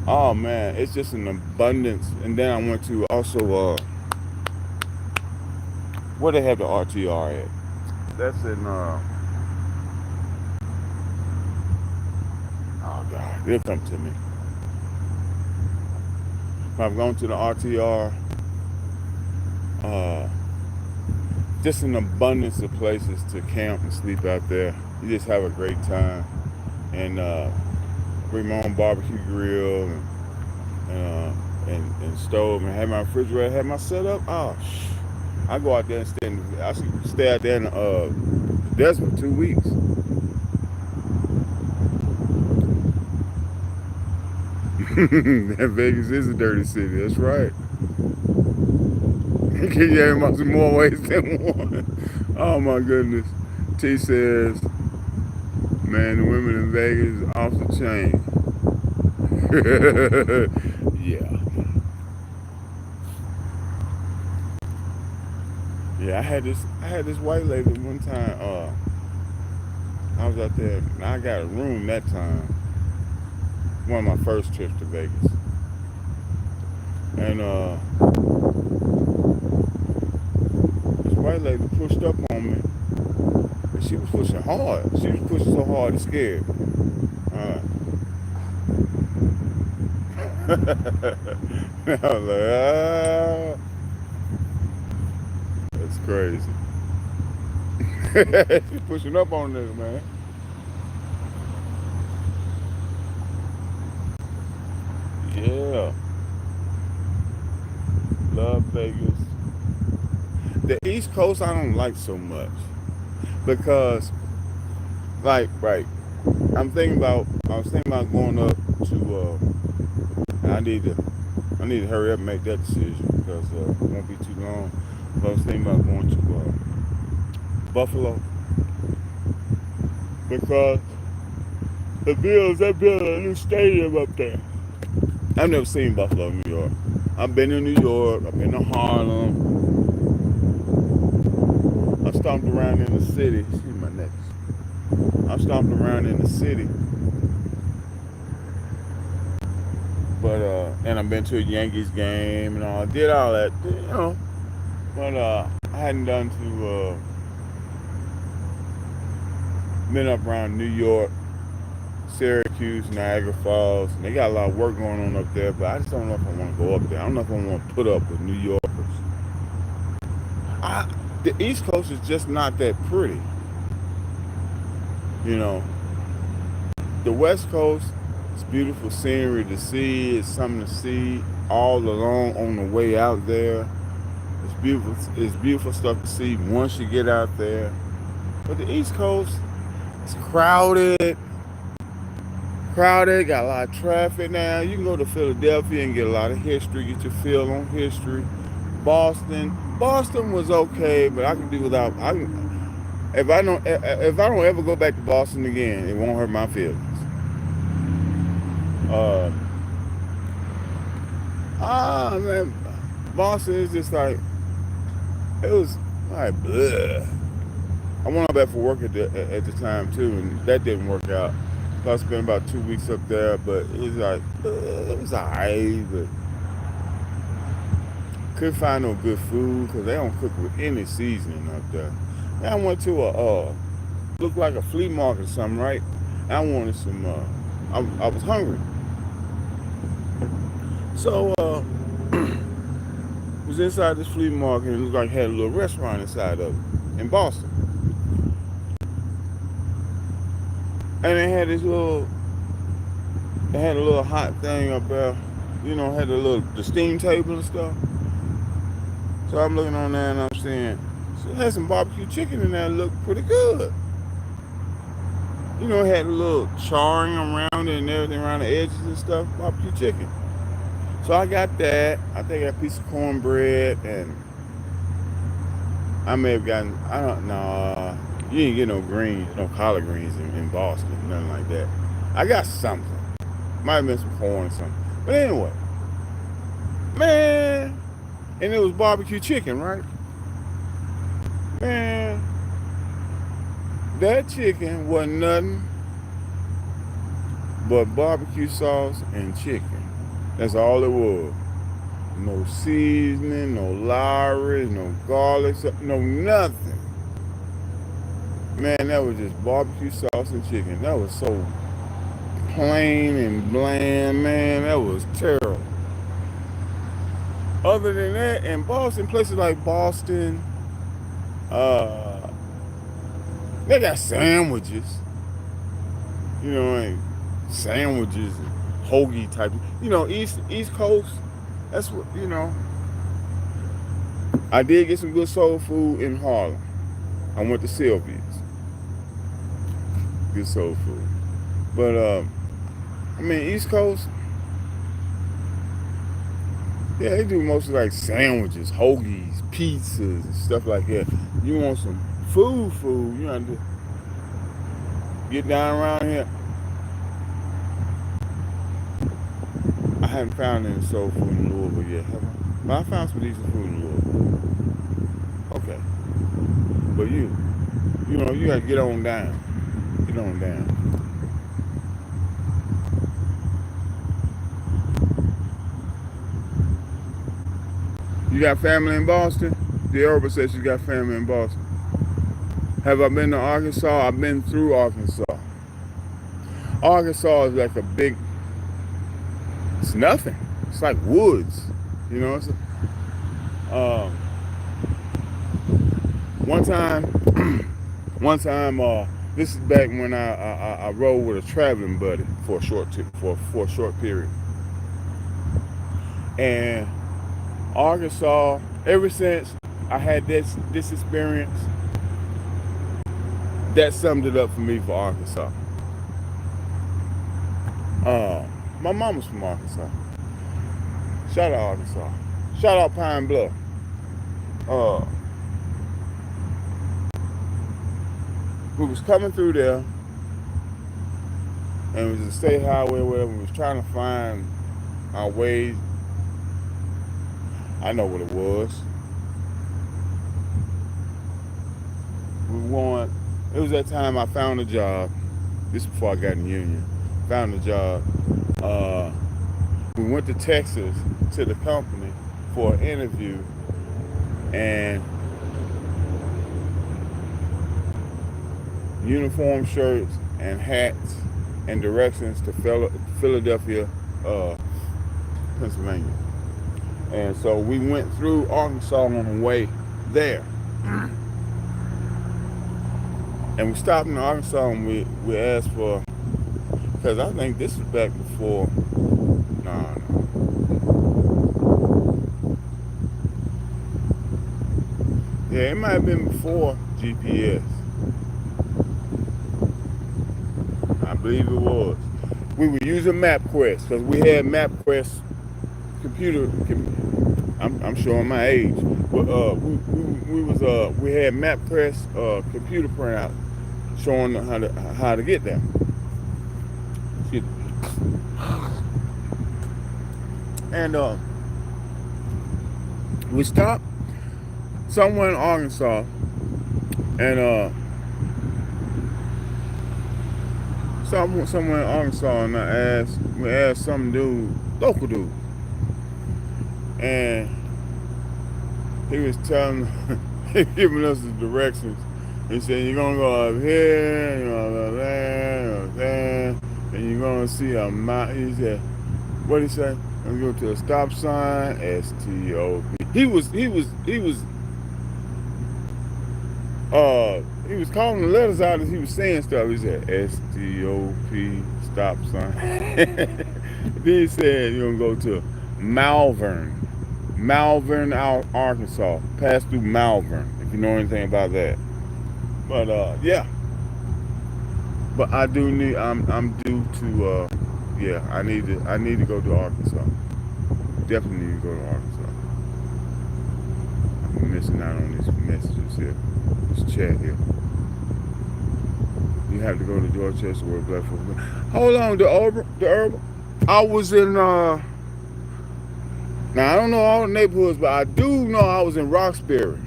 Oh man, it's just an abundance. And then I went to also where they have the RTR at. That's in oh god, it'll come to me. I've gone to the RTR. Just an abundance of places to camp and sleep out there. You just have a great time. And bring my own barbecue grill and stove and have my refrigerator, have my setup. Oh, I go out there and I stay out there in the desert for 2 weeks. Vegas is a dirty city. That's right. Can you have some more ways than one? Oh my goodness. T says, man, the women in Vegas is off the chain. Yeah. Yeah, I had this white lady one time. I was out there and I got a room that time. One of my first trips to Vegas. And this white lady pushed up on me. And she was pushing hard. She was pushing so hard it scared me. I was like, ah. That's crazy. She's pushing up on this, man. Yeah. Love Vegas. The East Coast I don't like so much. Because right. I was thinking about going up to. I need to hurry up and make that decision because it won't be too long. But I was thinking about going to Buffalo because they're building a new stadium up there. I've never seen Buffalo, New York. I've been in New York. I've been to Harlem. I stomped around in the city. Excuse my neck. I stomped around in the city, but and I've been to a Yankees game and all. I did all that, But I hadn't done to been up around New York, Syracuse, Niagara Falls. And they got a lot of work going on up there, but I just don't know if I want to go up there. I don't know if I want to put up with New Yorkers. The East Coast is just not that pretty, you know. The West Coast, it's beautiful scenery to see. It's something to see all along on the way out there. It's beautiful. It's beautiful stuff to see once you get out there. But the East Coast, it's crowded. Crowded, got a lot of traffic now. You can go to Philadelphia and get a lot of history, get your feel on history. Boston was okay, but I can do without. If I don't ever go back to Boston again, it won't hurt my feelings. Man, Boston is just like it was like bleh. I went up there for work at the time too, and that didn't work out. So I spent about 2 weeks up there, but it was like it was alright, but couldn't find no good food because they don't cook with any seasoning up there. And I went to looked like a flea market or something, right? And I wanted some. I was hungry, so was inside this flea market and it looked like it had a little restaurant inside of it in Boston. And they had a little hot thing up there, had the steam table and stuff. So I'm looking on there and I'm saying, so it had some barbecue chicken in there that looked pretty good. It had a little charring around it and everything around the edges and stuff, barbecue chicken. So I got that. I think I got a piece of cornbread and I may have gotten, I don't know, you ain't get no greens, no collard greens in Boston, nothing like that. I got something. Might have been some corn or something. But anyway, man, and it was barbecue chicken, right? Man, that chicken wasn't nothing but barbecue sauce and chicken. That's all it was. No seasoning, no Lowry, no garlic, no nothing. Man, that was just barbecue sauce and chicken. That was so plain and bland, man. That was terrible. Other than that, in Boston, places like Boston, they got sandwiches. Like sandwiches and hoagie type. East Coast, that's what, I did get some good soul food in Harlem. I went to Sylvia's. Good soul food. But, East Coast, yeah, they do mostly like sandwiches, hoagies, pizzas, and stuff like that. You want some food, you have to get down around here. I haven't found any soul food in Louisville yet, have I? But I found some decent food in Louisville. Okay. But you gotta get on down. Get on down. You got family in Boston? Deorba says she got family in Boston. Have I been to Arkansas? I've been through Arkansas. Arkansas is like it's nothing. It's like woods. It's one time, this is back when I rode with a traveling buddy for a short period. And Arkansas, ever since I had this experience, that summed it up for me for Arkansas. My mama's from Arkansas. Shout out Arkansas. Shout out Pine Bluff. Uh, we was coming through there, and it was a state highway where we was trying to find our way. I know what it was. It was that time I found a job. This is before I got in the union. Found a job. We went to Texas to the company for an interview, and uniform shirts and hats and directions to Philadelphia, Pennsylvania. And so we went through Arkansas on the way there. And we stopped in Arkansas and we asked for, because I think this was back before, no. Yeah, it might have been before GPS. I believe it was. We were using MapQuest because we had MapQuest computer. I'm showing my age, but we had MapQuest computer printout showing how to get there. And we stopped somewhere in Arkansas, and somewhere in Arkansas, and we asked some dude, local dude, and he was giving us the directions. He said, you're gonna go up here, you're gonna go there, and you're gonna see a mountain. He said, what did he say? I'm gonna go to a stop sign, STOP. He was calling the letters out as he was saying stuff. He said STOP, stop sign. Then he said you're gonna go to Malvern, Arkansas. Pass through Malvern, if you know anything about that. But yeah. But I do need. I'm due to. Yeah, I need to go to Arkansas. Definitely need to go to Arkansas. I'm missing out on these messages here. This chat here. You have to go to Dorchester where black folks. Hold on, the urban. I was in. Now I don't know all the neighborhoods, but I do know I was in Roxbury.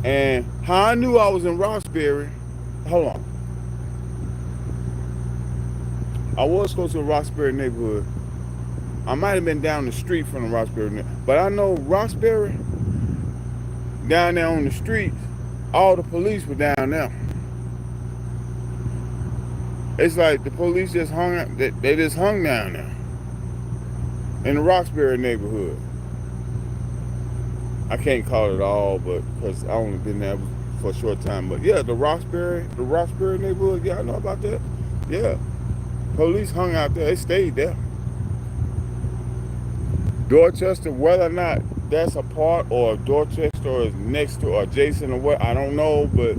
And how I knew I was in Roxbury. Hold on. I was close to the Roxbury neighborhood. I might have been down the street from the Roxbury neighborhood. But I know Roxbury, down there on the street, all the police were down there. It's like the police just hung out, they just hung down there in the Roxbury neighborhood. I can't call it all, but because I only been there for a short time. But yeah, the Roxbury neighborhood, yeah, I know about that. Yeah. Police hung out there, they stayed there. Dorchester, whether or not that's a part or Dorchester is next to or adjacent or what, I don't know, but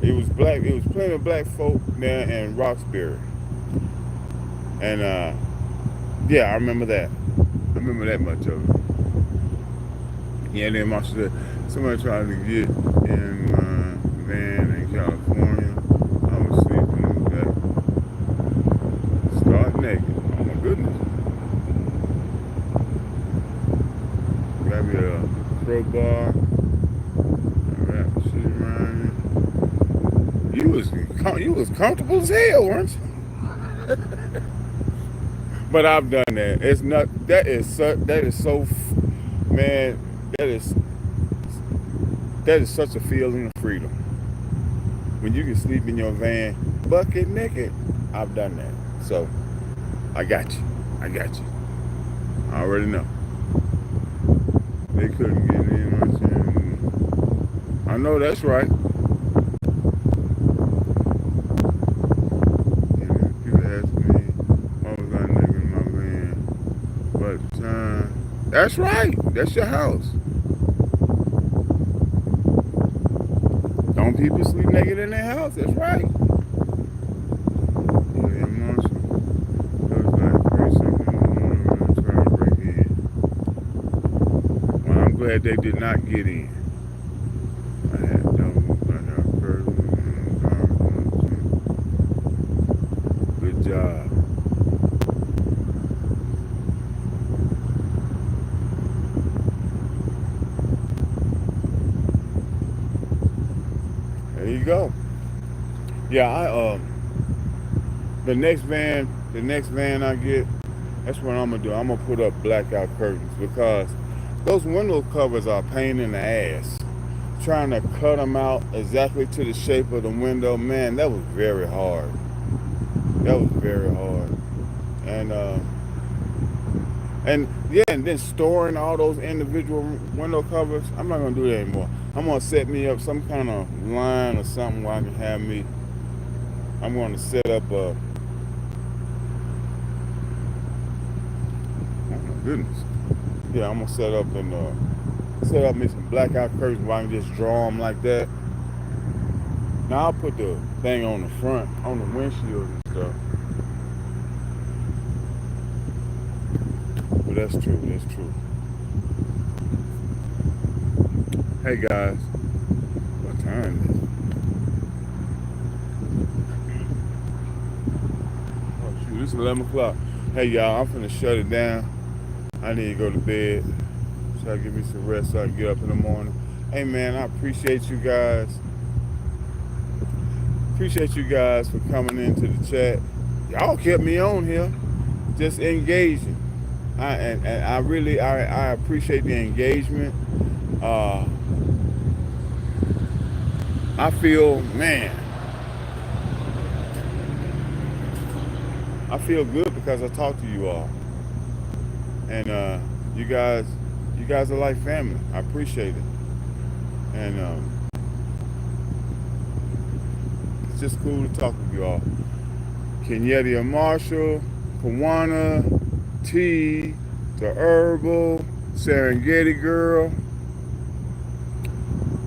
it was plenty of black folk there in Roxbury. And yeah, I remember that. I remember that much of it. Yeah, then Marshall said, somebody tried to get in my van in California. I was sleeping in the back. Start naked. Oh my goodness. Got me a crowbar. Wrap the shit around it. You was comfortable as hell, weren't you? But I've done that. It's not. That is so. Man, that is such a feeling of freedom. When you can sleep in your van, bucket naked. I've done that. So I got you. I already know. They couldn't get in much in. I know that's right. And people ask me, why was I naked in my van? But at the time, that's right. That's your house. Don't people sleep naked in their house? That's right. glad they did not get in. I had double blackout curtains. Good job. There you go. Yeah, the next van I get, that's what I'm gonna do. I'm gonna put up blackout curtains because those window covers are a pain in the ass. Trying to cut them out exactly to the shape of the window, man, that was very hard. That was very hard. And yeah, and then storing all those individual window covers, I'm not gonna do that anymore. I'm gonna set me up some kind of line or something where I can have me. I'm gonna set up a. Oh my goodness. Yeah, I'm gonna set up me some blackout curtains where I can just draw them like that. Now I'll put the thing on the front, on the windshield and stuff. But that's true, that's true. Hey guys, what time is it? Oh shoot, it's 11 o'clock. Hey y'all, I'm finna shut it down. I need to go to bed. So I give me some rest so I can get up in the morning. Hey man, I appreciate you guys. Appreciate you guys for coming into the chat. Y'all kept me on here, just engaging. I really I appreciate the engagement. I feel, man, I feel good because I talked to you all, and you guys are like family. I appreciate it, and it's just cool to talk with you all. Kenyatta Marshall, Kawana, T, the Herbal, Serengeti Girl.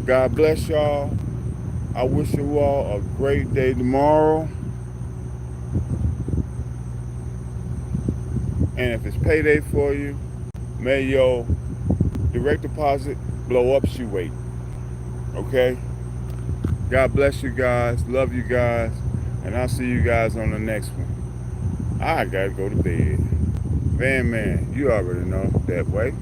God bless y'all. I wish you all a great day tomorrow. And if it's payday for you, may your direct deposit blow up your weight. Okay? God bless you guys. Love you guys. And I'll see you guys on the next one. I gotta go to bed. VanMan, you already know that way.